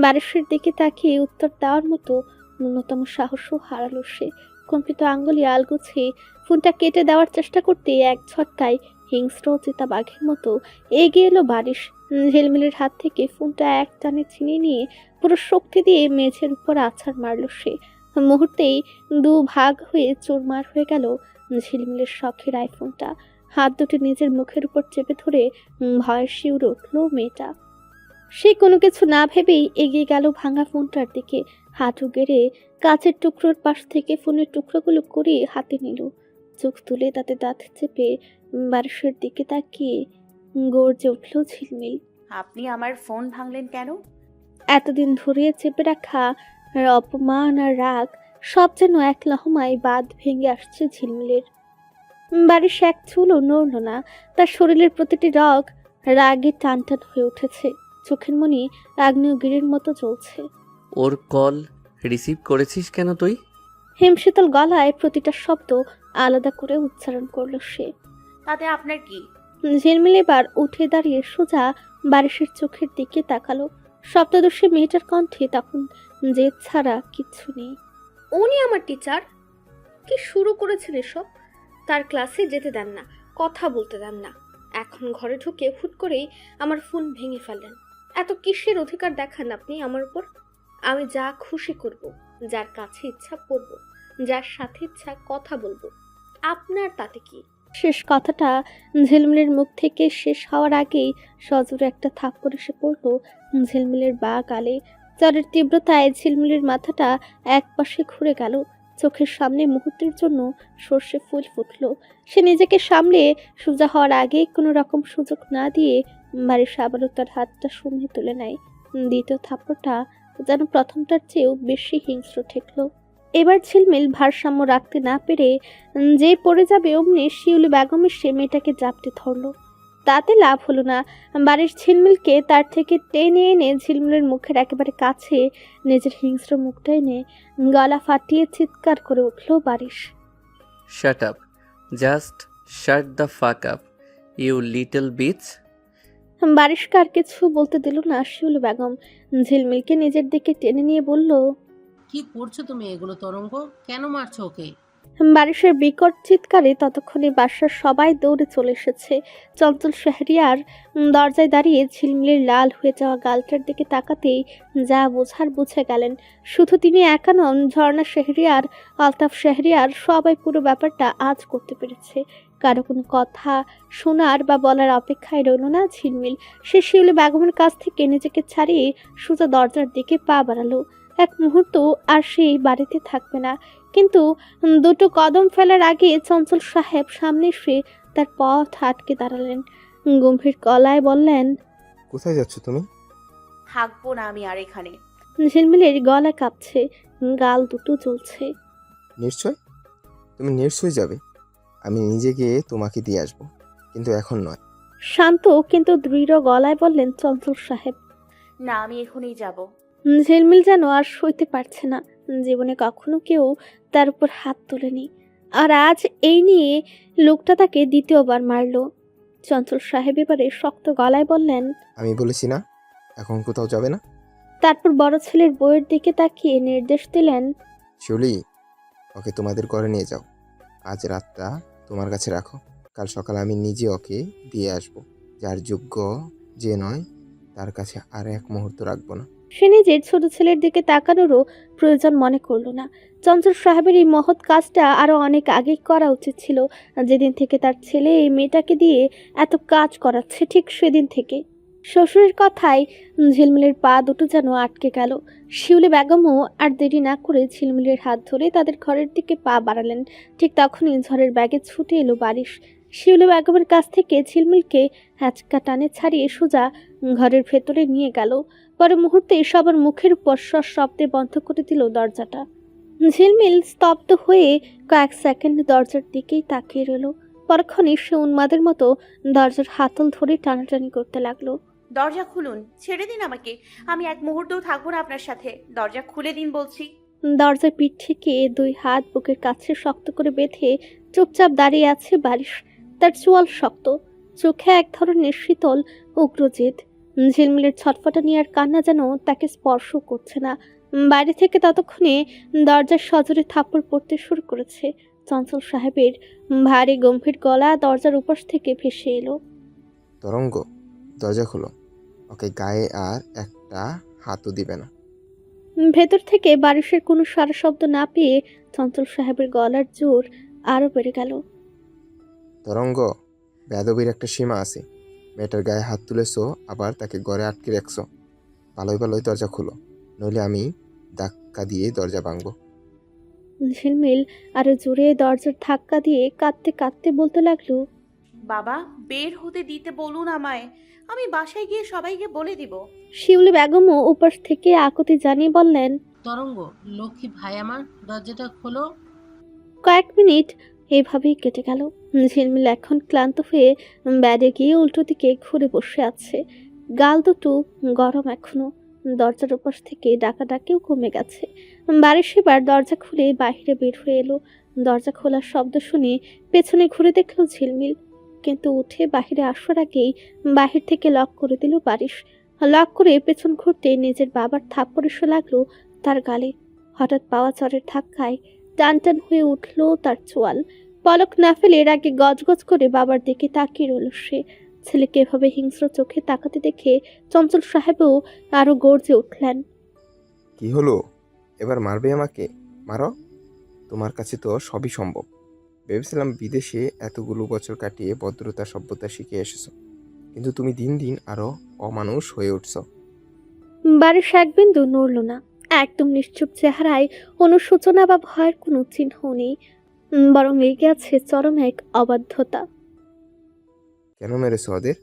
বারিশের দিকে তাকিয়ে উত্তর দেওয়ার মতো ন্যূনতম সাহসও হারালো সে। কম্পিত আঙ্গুলে আলগোছে ফোনটা কেটে দেওয়ার চেষ্টা করতে এক ঝটকায় হিংস্র চিতা বাঘের মতো এগিয়ে এলো বারিশ। ঝিলমিলের হাত থেকে ফোনটা এক টানে ছিনিয়ে নিয়ে পুরো শক্তি দিয়ে মেঝের উপর আছাড় মারল সে। মুহূর্তেই দু ভাগ হয়ে চুরমার হয়ে গেল ঝিলমিলের শখের আইফোনটা। হাত দুটি নিজের মুখের উপর চেপে ধরে ভয়ে শিউরে উঠল মেয়েটা। সে কোনো কিছু না ভেবেই এগিয়ে গেল ভাঙা ফোনটার দিকে। হাঁটু গেড়ে কাচের টুকরোর পাশ থেকে ফোনের টুকরোগুলো করে হাতে নিল। চোখ তুলে তাতে দাঁত চেপে বারিশের দিকে তাকিয়ে গর্জে উঠল ঝিলমিল। আপনি আমার ফোন ভাঙলেন কেন? এতদিন ধরে চেপে রাখা অপমান আর রাগ সব যেন এক লহমায় বাঁধ ভেঙে আসছে ঝিলমিলের। বারিশ এক চুলও নড়ল না। তার শরীরের প্রতিটি রগ রাগে টান টান হয়ে উঠেছে। চোখের মনি আগ্নেয়গিরির মতো জ্বলছে। ওর কল রিসিভ করেছিস কেন তুই? হিমশীতল গলায় প্রতিটা শব্দ আলাদা করে উচ্চারণ করল সে। তাতে আপনার কি? ঝিলমিল এবার উঠে দাঁড়িয়ে সোজা বারিশের চোখের দিকে তাকালো। শব্দদর্শী মেয়েটার কণ্ঠে তখন জেদ ছাড়া কিচ্ছু নেই। উনি আমার টিচার। কি শুরু করেছেন এসব? তার ক্লাসে যেতে দেন না, কথা বলতে দেন না, এখন ঘরে ঢুকে হুট করেই আমার ফোন ভেঙে ফেললেন। এত কিসের অধিকার দেখান আপনি আমার উপর? আমি যা খুশি করব, যার কাছে ইচ্ছা পড়ব, যার সাথে ইচ্ছা কথা বলবো, আপনার তাতে কি? শেষ কথাটা ঝিলমিলের মুখ থেকে শেষ হওয়ার আগেই সজোরে একটা থাপ্পড় এসে পড়ল ঝিলমিলের বা গালে। জ্বরের তীব্রতায় ঝিলমিলের মাথাটা একপাশে ঘুরে গেল। চোখের সামনে মুহূর্তের জন্য সর্ষে ফুল ফুটল। সে নিজেকে সামলে সোজা হওয়ার আগে কোনো রকম সুযোগ না দিয়ে বারিশ আবারও তার হাতটা শূন্যে তুলে নেয়। দ্বিতীয় থাপ্পড়টা যেন প্রথমটার চেয়েও বেশি হিংস্র ঠেকল। এবার ঝিলমিল ভারসাম্য রাখতে না পেরে যে পড়ে যাবে অমনি শিউলি বেগম এসে মেয়েটাকে জাপটে ধরল। তাতে লাভ হলো না। বারিশ ঝিলমিলকে তার থেকে টেনে এনে ঝিলমিলের মুখের একেবারে কাছে নিজের হিংস্র মুখটা এনে গলা ফাটিয়ে চিৎকার করে উঠল Barish. Shut up, just shut the fuck up, you little bitch. বারিশকে আর কিছু বলতে দিল না শিউলি বেগম। ঝিলমিলকে নিজের দিকে টেনে নিয়ে বলল, কি করছো তুমি এগুলো তরঙ্গ? কেন মারছো ওকে? বারিশের বিকট চিৎকারে ততক্ষণে বাসার সবাই দৌড়ে চলে এসেছে। চঞ্চল শাহরিয়ার দরজায় দাঁড়িয়ে ঝিলমিলের লাল হয়ে যাওয়া গালটার দিকে তাকাতেই যা বোঝার বুঝে গেলেন। শুধু তিনি একা নন, ঝর্ণা শাহরিয়ার, আলতাফ শাহরিয়ার সবাই পুরো ব্যাপারটা আজ করতে পেরেছে। কারো কোনো কথা শোনার বা বলার অপেক্ষায় রইল না ঝিলমিল। সে শিউলি বেগমের কাছ থেকে নিজেকে ছাড়িয়ে সোজা দরজার দিকে পা বাড়ালো। এক মুহূর্ত আর সেই বাড়িতে থাকবে না। কিন্তু দুটো কদম ফেলার আগে চঞ্চল সাহেব সামনে এসে তার পথ আটকে দাঁড়ালেন। গম্ভীর গলায় বললেন, কোথায় যাচ্ছ তুমি? থাকবো না আমি আর এখানে। ঝিলমিলের গলা কাঁপছে, গাল দুটো জ্বলছে। নিশ্চয়, তুমি নিশ্চয়ই যাবে। আমি নিজে গিয়ে তোমাকে দিয়ে আসবো, কিন্তু এখন নয়। শান্ত কিন্তু দৃঢ় গলায় বললেন চঞ্চল সাহেব। না, আমি এখনই যাব। ঝিলমিল যেন আর সইতে পারছে না। জীবনে কখনো কেউ তার উপর হাত তোলেনি, আর আজ এই নিয়ে লোকটা তাকে দ্বিতীয়বার মারল। চঞ্চল সাহেব এবারে শক্ত গলায় বললেন, আমি বলেছি না এখন কোথাও যাবে না। তারপর বড় ছেলের বইয়ের দিকে তাকিয়ে নির্দেশ দিলেন, শিউলি, ওকে তোমাদের ঘরে নিয়ে যাও। আজ রাতটা তোমার কাছে রাখো, কাল সকালে আমি নিজে ওকে দিয়ে আসবো। যার যোগ্য যে নয় তার কাছে আর এক মুহূর্ত রাখবো না। সে নিজের ছোট ছেলের দিকে তাকানোরও প্রয়োজন মনে করল না। চঞ্চল সাহেবের এই মহৎ কাজটা আরো অনেক আগেই করা উচিত ছিল। যেদিন থেকে তার ছেলে এই মেয়েটাকে দিয়ে এত কাজ করাচ্ছে, ঠিক সেদিন থেকে। শ্বশুরের কথায় ঝিলমিলের পা দুটো যেন আটকে গেল। শিউলি বেগমও আর দেরি না করে ঝিলমিলের হাত ধরে তাদের ঘরের দিকে পা বাড়ালেন। ঠিক তখনই ঝড়ের ব্যাগে ছুটে এলো বারিশ। শিউলি বেগমের কাছ থেকে ঝিলমিলকে হ্যাচকা টানে ছাড়িয়ে সোজা ঘরের ভেতরে নিয়ে গেল। পরে মুহূর্তে সবার মুখের উপর শব্দে বন্ধ করে দিল দরজাটা। ঝিলমিল স্তব্ধ হয়ে কয়েক সেকেন্ড দরজার দিকেই তাকিয়ে রইল। পরক্ষণে সে উন্মাদের মতো দরজার হাতল ধরে টানাটানি করতে লাগলো। দরজা খুলুন, ছেড়ে দিন আমাকে। আমি এক মুহূর্তও থাকবো না আপনার সাথে। দরজা খুলে দিন বলছি। দরজার পিঠ থেকে দুই হাত বুকের কাছে শক্ত করে বেঁধে চুপচাপ দাঁড়িয়ে আছে বারিশ। তার চোয়াল শক্ত, চোখে এক ধরনের শীতল উগ্র জেদ। ঝিলমিলের ছটফটানি আর কান্না যেন তাকে স্পর্শ করছে না। বাইরে থেকে ততক্ষণে দরজার সজোরে থাপ্পড় পড়তে শুরু করেছে। চঞ্চল সাহেবের ভারী গম্ভীর গলা দরজার উপাস থেকে ভেসে এলো। তরঙ্গ, দরজা খোলো, ওকে গায়ে আর একটা হাতও দিবে না। ভেতর থেকে বারিশের কোনো সারা শব্দ না পেয়ে চঞ্চল সাহেবের গলার জোর আরো বেড়ে গেল। তরঙ্গ, বেয়াদবির একটা সীমা আছে। মেয়েটার গায়ে হাত তুলেছো, আবার তাকে ঘরে আটকে রাখছো। ভালোই ভালোই দরজা খোলো, নইলে আমি ধাক্কা দিয়ে দরজা ভাঙবো। ঝিলমিল আরো জোরে দরজার ধাক্কা দিয়ে কাঁদতে কাঁদতে বলতে লাগলো, বাবা, বের হতে দিতে বলুন আমায়। আমি বাসায় গিয়ে সবাইকে বলে দিব। শিউলি বেগমও উপাস থেকে আকুতি জানিয়ে বললেন, তরঙ্গ, লক্ষ্মী ভাই আমার, দরজাটা খোলো। কয়েক মিনিট এভাবেই কেটে গেল। ঝিলমিল এখন ক্লান্ত হয়ে ব্যাডে গিয়ে উল্টো দিকে ঘুরে বসে আছে। গাল দুটো গরম এখনো। দরজার উপাস থেকে ডাকাডাকিও কমে গেছে। বাড়ির সেবার দরজা খুলে বাহিরে বের হয়ে এলো। দরজা খোলার শব্দ শুনে পেছনে ঘুরে দেখলো ঝিলমিল, কিন্তু উঠে বাহিরে আসার আগেই বাহির থেকে লক করে দিল বারিশ। লক করে পেছন ঘুরতে নিজের বাবার থাপ্পড় এসে লাগলো তার গালে। হঠাৎ পাওয়া চরের ধাক্কায় টান টান হয়ে উঠল তার চোয়াল। পলক না ফেলে এর আগে গজগজ করে বাবার দিকে তাকিয়ে রইল সে। ছেলেকে এভাবে হিংস্র চোখে তাকাতে দেখে চঞ্চল সাহেবও আরো গর্জে উঠলেন। কি হলো, এবার মারবে আমাকে? মারো, তোমার কাছে তো সবই সম্ভব। ভেবেছিলাম বিদেশে এতগুলো বছর কাটিয়ে ভদ্রতা সভ্যতা শিখে এসেছো, কিন্তু তুমি দিন দিন আরো অমানুষ হয়ে উঠছো। বারিশ এক বিন্দু নড়ল না। একদম নিশ্চুপ চেহারায় অনুশোচনা বা ভয়ের কোনো চিহ্ন নেই, বরং লেগে আছে চরম এক অবাধ্যতা। কেন মেরেছো ওদের?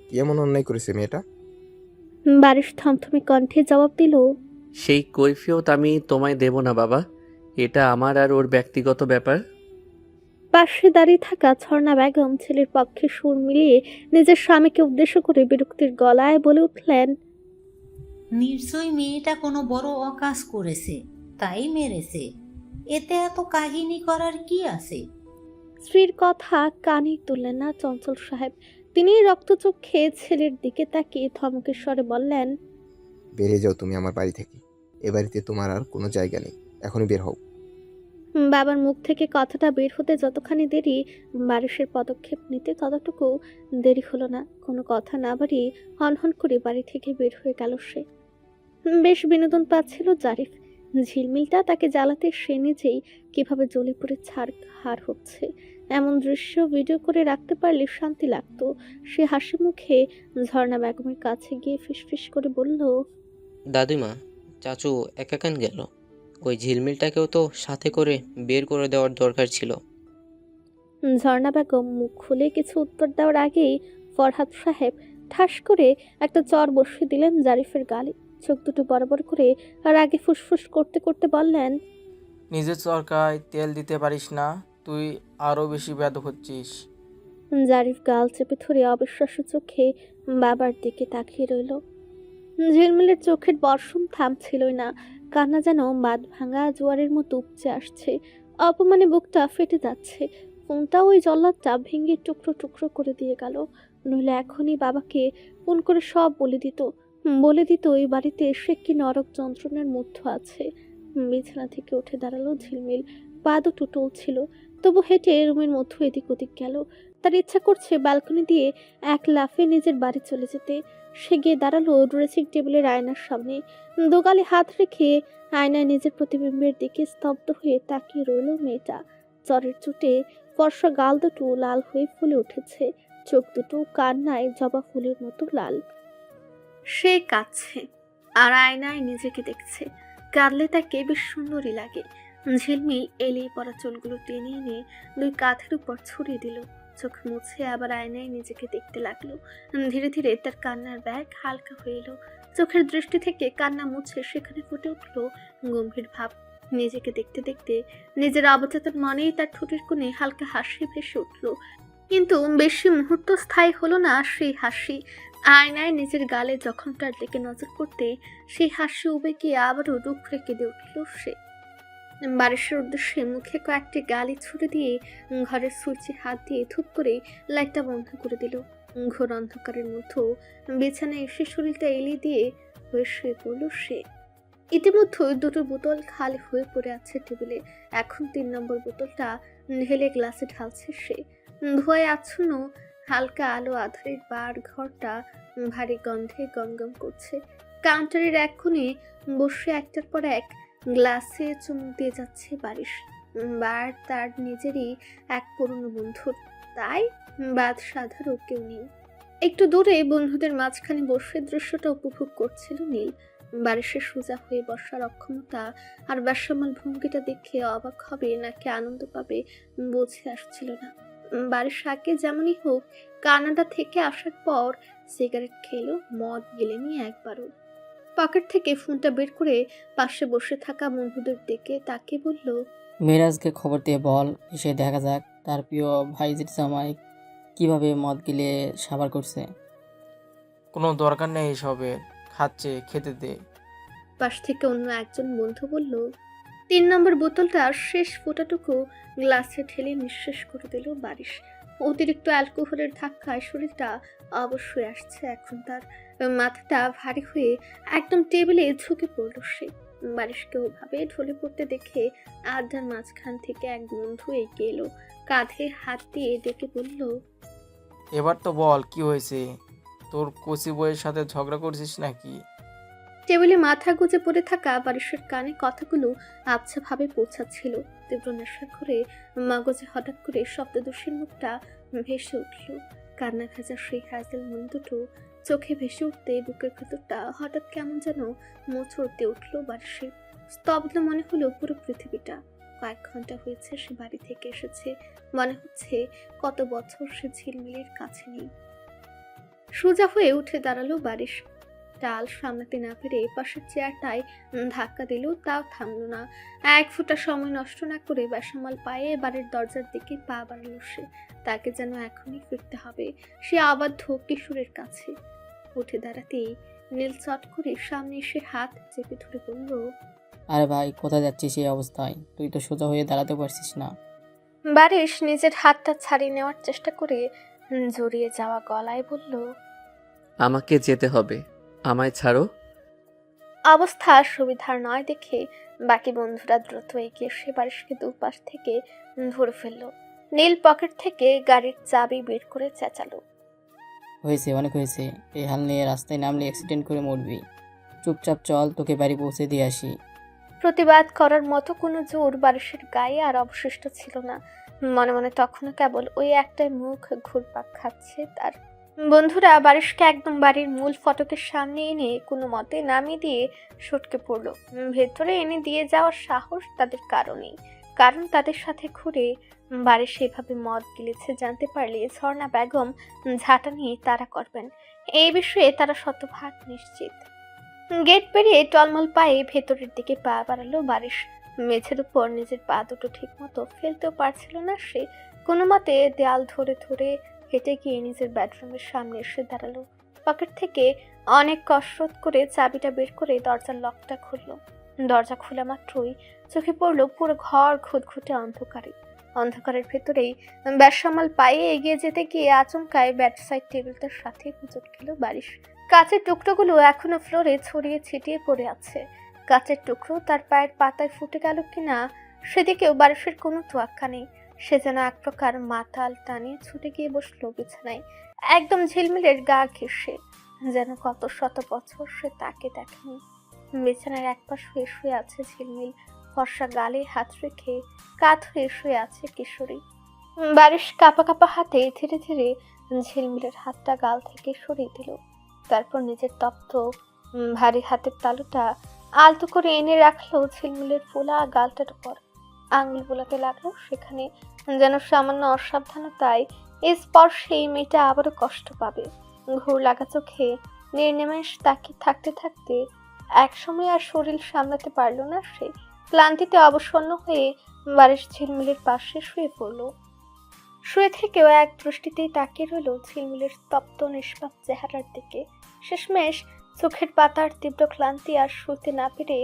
কি এমন অন্যায় করেছে মেয়েটা? বারিশ থমথমে কণ্ঠে জবাব দিল, সেই কৈফিয়ত আমি তোমায় দেব না বাবা, এটা আমার আর ওর ব্যক্তিগত ব্যাপার। পাশে দাঁড়িয়ে থাকা ঝর্ণা বেগম ছেলের পক্ষে সুর মিলিয়ে নিজের স্বামীকে উদ্দেশ্য করে বিরক্তির গলায় বলে উঠলেন, নিশ্চয়ই মেয়েটা কোনো বড় অকাজ করেছে, তাই মেরেছে। এতে এত কাহিনী করার কি আছে? স্ত্রীর কথা কানে তুললেন না চঞ্চল সাহেব। তিনি রক্তচক্ষে ছেলের দিকে তাকিয়ে ধমকের স্বরে বললেন, বেরিয়ে যাও তুমি আমার বাড়ি থেকে। এ বাড়িতে তোমার আর কোনো জায়গা নেই, এখনই বের হও। বাবার মুখ থেকে কথাটা বের হতে যতখানি দেরি, বারিশের পদক্ষেপ নিতে ততটুকু দেরি হলো না। কোনো কথা না বাড়িয়ে হনহন করে বাড়ি থেকে বের হয়ে গেল সে। বেশ বিনোদন পাচ্ছিল জারিফ। ঝিলমিলটা তাকে জ্বালাতে সে নিজেই কিভাবে জ্বলে পড়ে ছারখার হচ্ছে। এমন দৃশ্য ভিডিও করে রাখতে পারলে শান্তি লাগতো। সে হাসি মুখে ঝর্ণা বেগমের কাছে গিয়ে ফিসফিস করে বলল, দাদিমা, চাচু একা কেন গেল? ওই ঝিলমিলটাকেও তো সাথে করে বের করে দেওয়ার দরকার ছিল। ঝর্ণা বেগম মুখ খুলে কিছু উত্তর দেওয়ার আগেই ফরহাদ সাহেব ঠাস করে একটা চর বসিয়ে দিলেন জারিফের গালে। চোখ দুটো বড় বড় করে আর আগে ফুসফুস করতে করতে বললেন, নিজের চরকায় তেল দিতে পারিস না, তুই আরও বেশি বেয়াদব হচ্ছিস। জারিফ গাল চেপে ধরে অবিশ্বাস্য চোখে বাবার দিকে তাকিয়ে রইল। ঝিলমিলের চোখের বর্ষণ থামছিলই না। কান্না যেন বাঁধ ভাঙা জোয়ারের মতো উপচে আসছে। অপমানে বুকটা ফেটে যাচ্ছে। ফোনটা ওই জল্লাদটা ভেঙে টুকরো টুকরো করে দিয়ে গেল। নইলে এখনই বাবাকে ফোন করে সব বলে দিত এই বাড়িতে সে কি নরক যন্ত্রণার মধ্যে আছে। বিছানা থেকে উঠে দাঁড়ালো ঝিলমিল। পা দুটো টলছিল, তবু হেঁটে রুমের মধ্যে এদিক ওদিক গেল। তার ইচ্ছা করছে ব্যালকনি দিয়ে এক লাফে নিজের বাড়ি চলে যেতে। সে গিয়ে দাঁড়ালো ড্রেসিং টেবিলের আয়নার সামনে। দোগালে হাত রেখে আয়নায় নিজের প্রতিবিম্বের দিকে স্তব্ধ হয়ে তাকিয়ে রইল মেয়েটা। জ্বরের চোটে ফর্সা গাল দুটো লাল হয়ে ফুলে উঠেছে, চোখ দুটো কান্নায় জবা ফুলের মতো লাল। সে কাঁদছে আর আয়নায় নিজেকে দেখছে। কাঁদলে তাকে বেশ সুন্দরী লাগে। ঝিলমিল এলিয়ে পড়া চুলগুলো টেনে এনে দুই কাঁধের উপর ছড়িয়ে দিল। চোখ মুছে আবার আয়নায় নিজেকে দেখতে লাগলো। ধীরে ধীরে তার কান্নার ব্যাগ হালকা হয়ে এলো। চোখের দৃষ্টি থেকে কান্না মুছে সেখানে ফুটে উঠলো গম্ভীর ভাব। নিজেকে দেখতে দেখতে নিজের অবচেতন মনেই তার ঠোঁটের কোণে হালকা হাসি ভেসে উঠল। কিন্তু বেশি মুহূর্ত স্থায়ী হলো না সেই হাসি। আয়নায় নিজের গালে জখমটার দিকে নজর করতে সেই হাসি উবে গিয়ে আবারও রুখ রেখে দিয়ে উঠল সে। বারিশের উদ্দেশ্যে মুখে কয়েকটি গালি ছুড়ে দিয়ে ঘরের সুইচে হাত দিয়ে ধূপ করে লাইটটা বন্ধ করে দিল। ঘোর অন্ধকারের মধ্যে বিছানায় এসে শরীরটা এলিয়ে দিয়ে হয়ে শুয়ে পড়ল সে। ইতিমধ্যে দুটো বোতল খালি হয়ে পড়ে আছে টেবিলে। এখন 3 নম্বর বোতলটা ঢেলে গ্লাসে ঢালছে সে। ধোঁয়ায় আচ্ছন্ন হালকা আলো আধারের বার ঘরটা ভারী গন্ধে গমগম করছে। কাউন্টারের এক কোণে বসে একটার পর এক গ্লাসে চুমুক দিয়ে যাচ্ছে বারিশ। বার তার নিজেরই এক পুরনো বন্ধু, তাই বাদ সাধারও কেউ নেই। একটু দূরে বন্ধুদের মাঝখানে বসে দৃশ্যটা উপভোগ করছিল নীল। বারিশের সোজা হয়ে বসার অক্ষমতা আর বেসামাল ভঙ্গিটা দেখে অবাক হবে নাকি আনন্দ পাবে বুঝে আসছিল না। বারিশ আগে যেমনই হোক কানাডা থেকে আসার পর সিগারেট খেলো, মদ গেলেনি একবারও। পকেট থেকে ফোনটা বের করে পাশে বসে থাকা বন্ধুদের দিকে তাকে বলল, মেরাজকে খবর দিয়ে বল এসে দেখা যাক তার প্রিয় ভাইজির জামাই কিভাবে মদ গিলে সাবার করছে। কোনো দরকার নেই এসবের, খাচ্ছে, খেতে দে। পাশ থেকে অন্য একজন বন্ধু বলল। 3 নম্বর বোতলটা শেষ ফোঁটাটুকু গ্লাসে ঢেলে নিঃশেষ করে দিল বারিশ। অতিরিক্ত অ্যালকোহলের ধাক্কায় শরীরটা অবশ্যই আসছে এখন তার। মাথাটা ভারী হয়ে একদম টেবিলে ঝুঁকে পড়ল সে। বারিশকে ওভাবে ঢলে পড়তে দেখে আড্ডার মাঝখান থেকে এক বন্ধু এগিয়ে এলো, কাঁধে হাত দিয়ে ডেকে বলল, এবার তো বল কি হয়েছে, তোর কচি বইয়ের সাথে ঝগড়া করছিস নাকি? টেবিলে মাথা গুজে পড়ে থাকা বারিশের কানে কথাগুলো আবছা ভাবে পৌঁছাচ্ছিল। তীব্র নেশার করে মগজে হঠাৎ করে শব্দদোষীর মুখটা ভেসে উঠল। কান্না ভেজা সেই হ্যাজেল মন দুটো চোখে ভেসে উঠতে বুকের ভেতরটা হঠাৎ কেমন যেন মোচড় দিয়ে উঠল বারিশের। স্তব্ধ মনে হলো পুরো পৃথিবীটা। কয়েক ঘন্টা হয়েছে সে বাড়ি থেকে এসেছে। মনে হচ্ছে কত বছর সে ঝিলমিলের কাছে নেই। সোজা হয়ে উঠে দাঁড়ালো বারিশ। টাল সামলাতে না পেরে পাশের চেয়ারটায় ধাক্কা দিল, তাও থামলো না। 1 ফোঁটা সময় নষ্ট না করে বেসামাল পায়ে বাড়ির দরজার দিকে পা বাড়ালো সে। তাকে যেন এখনই ফিরতে হবে সে আবদ্ধ কিশোরের কাছে। উঠে দাঁড়াতেই নীল চট করে সামনে এসে হাত চেপে ধরে বলল, আরে ভাই, কোথায় যাচ্ছিস এই অবস্থায়? তুই তো সোজা হয়ে দাঁড়াতে পারছিস না। বারিশ নিজের হাতটা ছাড়িয়ে নেওয়ার চেষ্টা করে জড়িয়ে যাওয়া গলায় বলল, আমাকে যেতে হবে, আমায় ছাড়ো। অবস্থা সুবিধার নয় দেখে বাকি বন্ধুরা দ্রুত এগিয়ে এসে বারিশকে দুপাশ থেকে ধরে ফেলল। নীল পকেট থেকে গাড়ির চাবি বের করে চেঁচালো, হয়েছে, অনেক হয়েছে। এই হাল নিয়ে রাস্তায় নামলে অ্যাক্সিডেন্ট করে মরবি। চুপচাপ চল, তোকে বাড়ি পৌঁছে দিয়ে আসি। প্রতিবাদ করার মতো কোনো জোর বারিশের গায়ে আর অবশিষ্ট ছিল না। মনে মনে তখনও কেবল ওই একটাই মুখ ঘুরপাক খাচ্ছে তার। বন্ধুরা বারিশকে একদম বাড়ির মূল ফটকের সামনে এনে কোনো মতে নামিয়ে দিয়ে সটকে পড়লো। ভেতরে এনে দিয়ে যাওয়ার সাহস তাদের কারণেই, কারণ তাদের সাথে ঘুরে বারিশ সেভাবে মদ গিলেছে জানতে পারলে ঝর্ণা বেগম ঝাঁটা নিয়ে তারা করবেন, এই বিষয়ে তারা শতভাগ নিশ্চিত। গেট পেরিয়ে টলমল পায়ে ভেতরের দিকে পা বাড়ালো বারিশ। মেঝের উপর নিজের পা দুটো ঠিক মতো ফেলতেও পারছিল না সে। কোনো মতে দেয়াল ধরে ধরে হেঁটে গিয়ে নিজের বেডরুমের সামনে এসে দাঁড়ালো। পকেট থেকে অনেক কসরত করে চাবিটা বের করে দরজার লকটা খুললো। দরজা খোলা মাত্রই চোখে পড়লো পুরো ঘর ঘুটঘুটে অন্ধকারে। অন্ধকারের ভেতরেই বেসামাল পায়ে এগিয়ে যেতে গিয়ে আচমকায় বেডসাইড টেবিলটার সাথে হুঁচট খেলো বারিশ। কাঁচের টুকরোগুলো এখনো ফ্লোরে ছড়িয়ে ছিটিয়ে পড়ে আছে। কাঁচের টুকরো তার পায়ের পাতায় ফুটে গেল কিনা সেদিকেও বারিশের কোনো তোয়াক্কা নেই। সে যেন এক প্রকার মাতাল টানে ছুটে গিয়ে বসলো বিছানায়, একদম ঝিলমিলের গা ঘেঁষে, যেন কত শত বছর সে তাকে দেখেনি। বিছানার এক পাশ হয়ে শুয়ে আছে ঝিলমিল, ফর্সা গালে হাত রেখে কাত হয়ে শুয়ে আছে কিশোরী। বারিশ কাঁপা কাঁপা হাতে ধীরে ধীরে ঝিলমিলের হাতটা গাল থেকে সরিয়ে দিল। তারপর নিজের তপ্ত ভারী হাতের তালুটা আলতো করে এনে রাখলো ঝিলমিলের ফোলা গালটার উপর। আঙুল বোলাতে লাগলো সেখানে, যেন সামান্য অসাবধানতায় এই স্পর্শেই মেয়েটা আবারও কষ্ট পাবে। ঘুর লাগা চোখে নির্নিমেষ তাকিয়ে থাকতে থাকতে একসময় আর শরীর সামলাতে পারল না সে। ক্লান্তিতে অবসন্ন হয়ে বারিশ ঝিলমিলের পাশে শুয়ে পড়ল। শুয়ে থেকেও এক দৃষ্টিতেই তাকিয়ে রইল ঝিলমিলের তপ্ত নিষ্পাপ চেহারার দিকে। শেষমেশ চোখের পাতার তীব্র ক্লান্তি আর শুতে না পেরে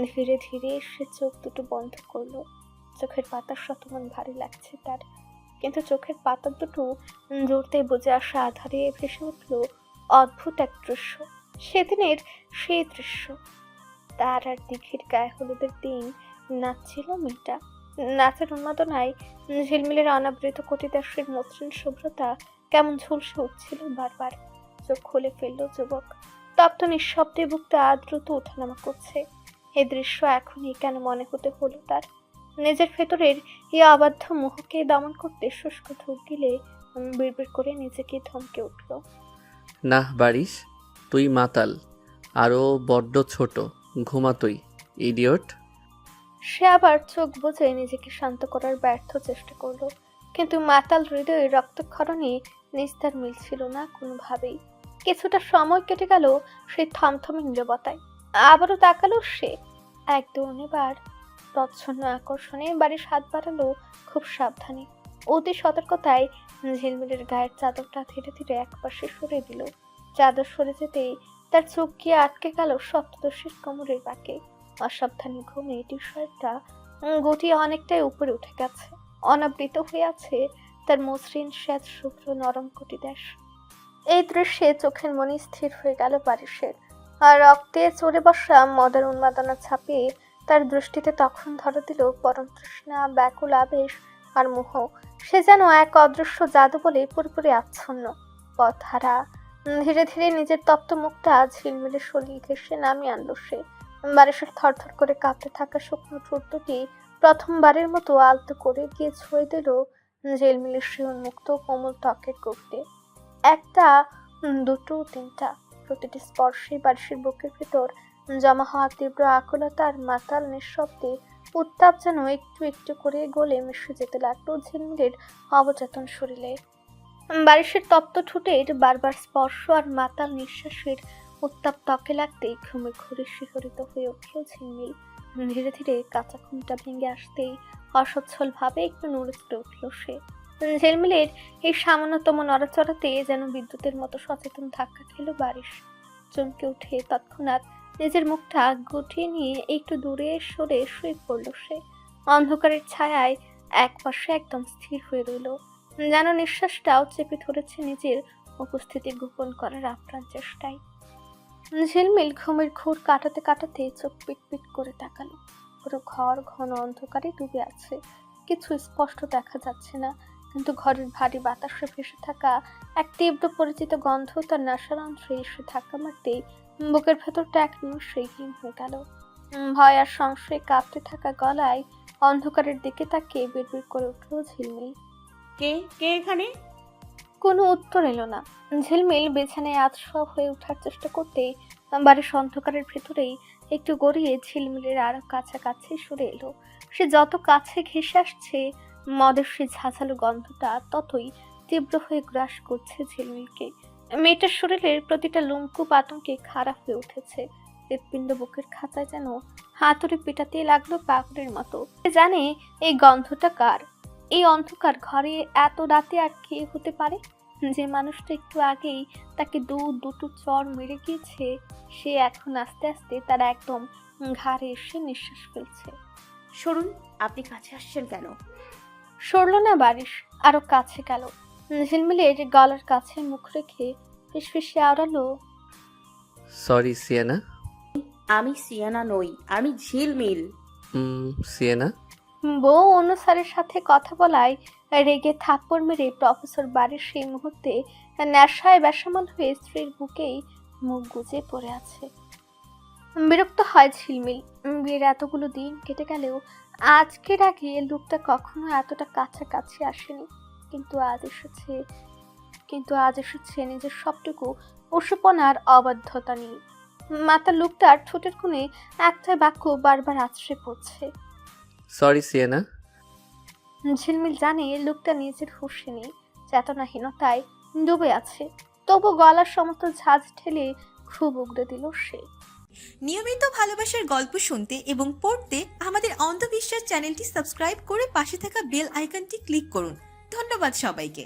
ধীরে ধীরে সে চোখ দুটো বন্ধ করলো। চোখের পাতার শতমান ভারী লাগছে তার, কিন্তু চোখের পাতা দুটো জোরতে বুঝে আসা আধারে ভেসে উঠল অদ্ভুত এক দৃশ্য। সেদিনের সেই দৃশ্য, তার আর দিঘির গায়ে হলুদের দিন নাচছিল মেয়েটা। নাচের উন্মাদনায় ঝিলমিলের অনাবৃত কটিদাসের মসৃণ শুভ্রতা কেমন ঝলসে উঠছিল বারবার। চোখ খুলে ফেলল যুবক, তপ্ত নিঃশব্দে বুকটা দ্রুত ওঠানামা করছে। এই দৃশ্য এখনই কেন মনে হতে হলো তার। নিজের ভেতরের এই অবাধ্য মোহকে দমন করতে শুষ্ক ঢুক গিলে বিড়বিড় করে নিজেকে ধমকে উঠল, না বারিশ, তুই মাতাল, আরও বড্ড ছোট, ঘুমা তুই, ইডিয়ট। সে আবার চোখ বুজে নিজেকে শান্ত করার ব্যর্থ চেষ্টা করলো, কিন্তু মাতাল হৃদয়ে রক্তক্ষরণে নিস্তার মিলছিল না কোনোভাবেই। কিছুটা সময় কেটে গেল সেই থমথমে নীরবতায়। আবারও তাকালো সে, এক দুর্নিবার প্রচ্ছন্ন আকর্ষণে বাড়ির হাত বাড়ালো খুব সাবধানে। অতি সতর্কতায় ঝিলমিলের গায়ের চাদরটা ধীরে ধীরে একপাশে সরে দিল। চাদর সরে যেতেই তার চোখ গিয়ে আটকে গেল সপ্তদশীর কোমরের বাঁকে। অসাবধানে ঘুমে টি শার্টটা গটিয়ে অনেকটাই উপরে উঠে গেছে। অনাবৃত হয়ে আছে তার মসৃণ শ্বেত শুভ্র নরম কটিদেশ। এই দৃশ্যে চোখের মনি স্থির হয়ে গেল বারিশের, আর রক্তে চড়ে বসা মদের উন্মাদনা ছাপিয়ে তার দৃষ্টিতে তখন ধরা দিল পরম তৃষ্ণা, ব্যাকুল আবেশ আর মোহ। সে যেন এক অদৃশ্য জাদু বলে পুরোপুরি আচ্ছন্ন, পথহারা। ধীরে ধীরে নিজের তপ্ত মুখটা ঝিলমিলের শরীর ঘেঁষে নামিয়ে আনলো সে। বারিশের থরথর করে কাঁপতে থাকা শুকনো ঠোঁট দুটি প্রথমবারের মতো আলতো করে গিয়ে ছুঁয়ে দিল ঝিলমিলের সে উন্মুক্ত কোমল ত্বকের গভীরে। একটা, দুটো, তিনটা, প্রতিটি স্পর্শে বারিশের বুকের ভেতর জমা হওয়া তীব্র আকুলতা আর মাতাল নিঃশব্দে উত্তাপ যেন একটু একটু করে গলে মিশে যেতে লাগলো ঝিলমিলের অবচেতন শরীরে। বারিশের তপ্ত ঠোঁটের বারবার স্পর্শ আর মাতাল নিঃশ্বাসের উত্তাপ ত্বকে লাগতেই ঘুমে ঘুরে শিহরিত হয়ে উঠল ঝিলমিল। ধীরে ধীরে কাঁচা ঘুমটা ভেঙে আসতেই অসচ্ছল ভাবে একটু নড়ে চড়ে উঠল সে। ঝিলমিলের এই সামান্যতম নড়াচড়াতে যেন বিদ্যুতের মতো সচেতন ধাক্কা খেল বারিশ। চমকে উঠে তৎক্ষণাৎ নিজের মুখটা গুটিয়ে নিয়ে একটু দূরে সরে শুয়ে পড়ল সে। অন্ধকারের ছায়ায় এক পাশে একদম স্থির হয়ে রইল, যেন নিঃশ্বাসটাও চেপে ধরেছে নিজের উপস্থিতি গোপন করার আপ্রাণ চেষ্টায়। ঝিলমিল ঘুমের ঘোর কাটাতে কাটাতে চোখ পিট পিট করে তাকালো। পুরো ঘর ঘন অন্ধকারে ডুবে আছে, কিছু স্পষ্ট দেখা যাচ্ছে না, কিন্তু ঘরের ভারী বাতাসে ভেসে থাকা এক তীব্র পরিচিত গন্ধ তার নাসারন্ধ্রে এসে ধাক্কা মারতেই বুকের ভেতরটা এক নিমিষেই হিম হয়ে গেল। ভয় আর সংশয়ে কাঁপতে থাকা গলায় অন্ধকারের দিকে তাকিয়ে বিড়বিড় করে উঠল ঝিলমিল। কে কে এখানে? কোনো উত্তর এলো না। ঝিলমিল বিছানায় আতশোয়া হয়ে ওঠার চেষ্টা করতেই বাড়ির অন্ধকারের ভেতরেই একটু গড়িয়ে ঝিলমিলের আরো কাছাকাছি সরে এলো। সে যত কাছে ঘেঁষে আসছে, মদের সে ঝাঁঝালো গন্ধটা ততই তীব্র হয়ে গ্রাস করছে ঝিলমিলকে। মেয়েটার শরীরের প্রতিটা লুমকুপ আতঙ্কে খারাপ হয়ে উঠেছে। হৃৎপিণ্ড বুকের খাঁচায় যেন হাতুড়ি পিটাতে লাগলো পাগলের মতো। সে জানে এই গন্ধটা কার। এই অন্ধকার ঘরে এত রাতে আর কে হতে পারে? যে মানুষটা একটু আগেই তাকে দুটো চড় মেরে গিয়েছে, সে এখন আস্তে আস্তে তার একদম ঘাড়ে এসে নিঃশ্বাস ফেলছে। সরুন, আপনি কাছে আসছেন কেন? সরল না বারিশ, আরো কাছে গেল। ঝিলমিলের গলার কাছে মুখ রেখে ফিসফিসে আওড়ালো, সরি সিয়েনা। আমি সিয়ানা নই, আমি ঝিলমিল। সিয়েনা। বউ অন্য স্যারের সাথে কথা বলায় রেগে থাপ্পড় মেরে প্রফেসর বাড়ির সেই মুহূর্তে নেশায় বেসামাল হয়ে স্ত্রীর বুকেই মুখ গুজে পড়ে আছে। বিরক্ত হয় ঝিলমিল। বিয়ের এতগুলো দিন কেটে গেলেও আজকের আগে লোকটা কখনো এতটা কাছাকাছি আসেনি, কিন্তু আজ এসেছে নিজের সবটুকু পশুপনার অবাধ্যতা নিয়ে। মাতা লোকটার ঠোঁটের কোণে একটাই বাক্য বারবার আছড়ে পড়ছে, সরি সিয়েনা। ঝিলমিল জানে লোকটা নিজের হুঁশে নেই, চেতনাহীনতায় ডুবে আছে, তবু গলার সমস্ত ঝাঁজ ঠেলে খুব উগড়ে দিল সে। নিয়মিত ভালোবাসার গল্প শুনতে এবং পড়তে আমাদের অন্ধবিশ্বাস চ্যানেলটি সাবস্ক্রাইব করে পাশে থাকা বেল আইকনটি ক্লিক করুন। ধন্যবাদ সবাইকে।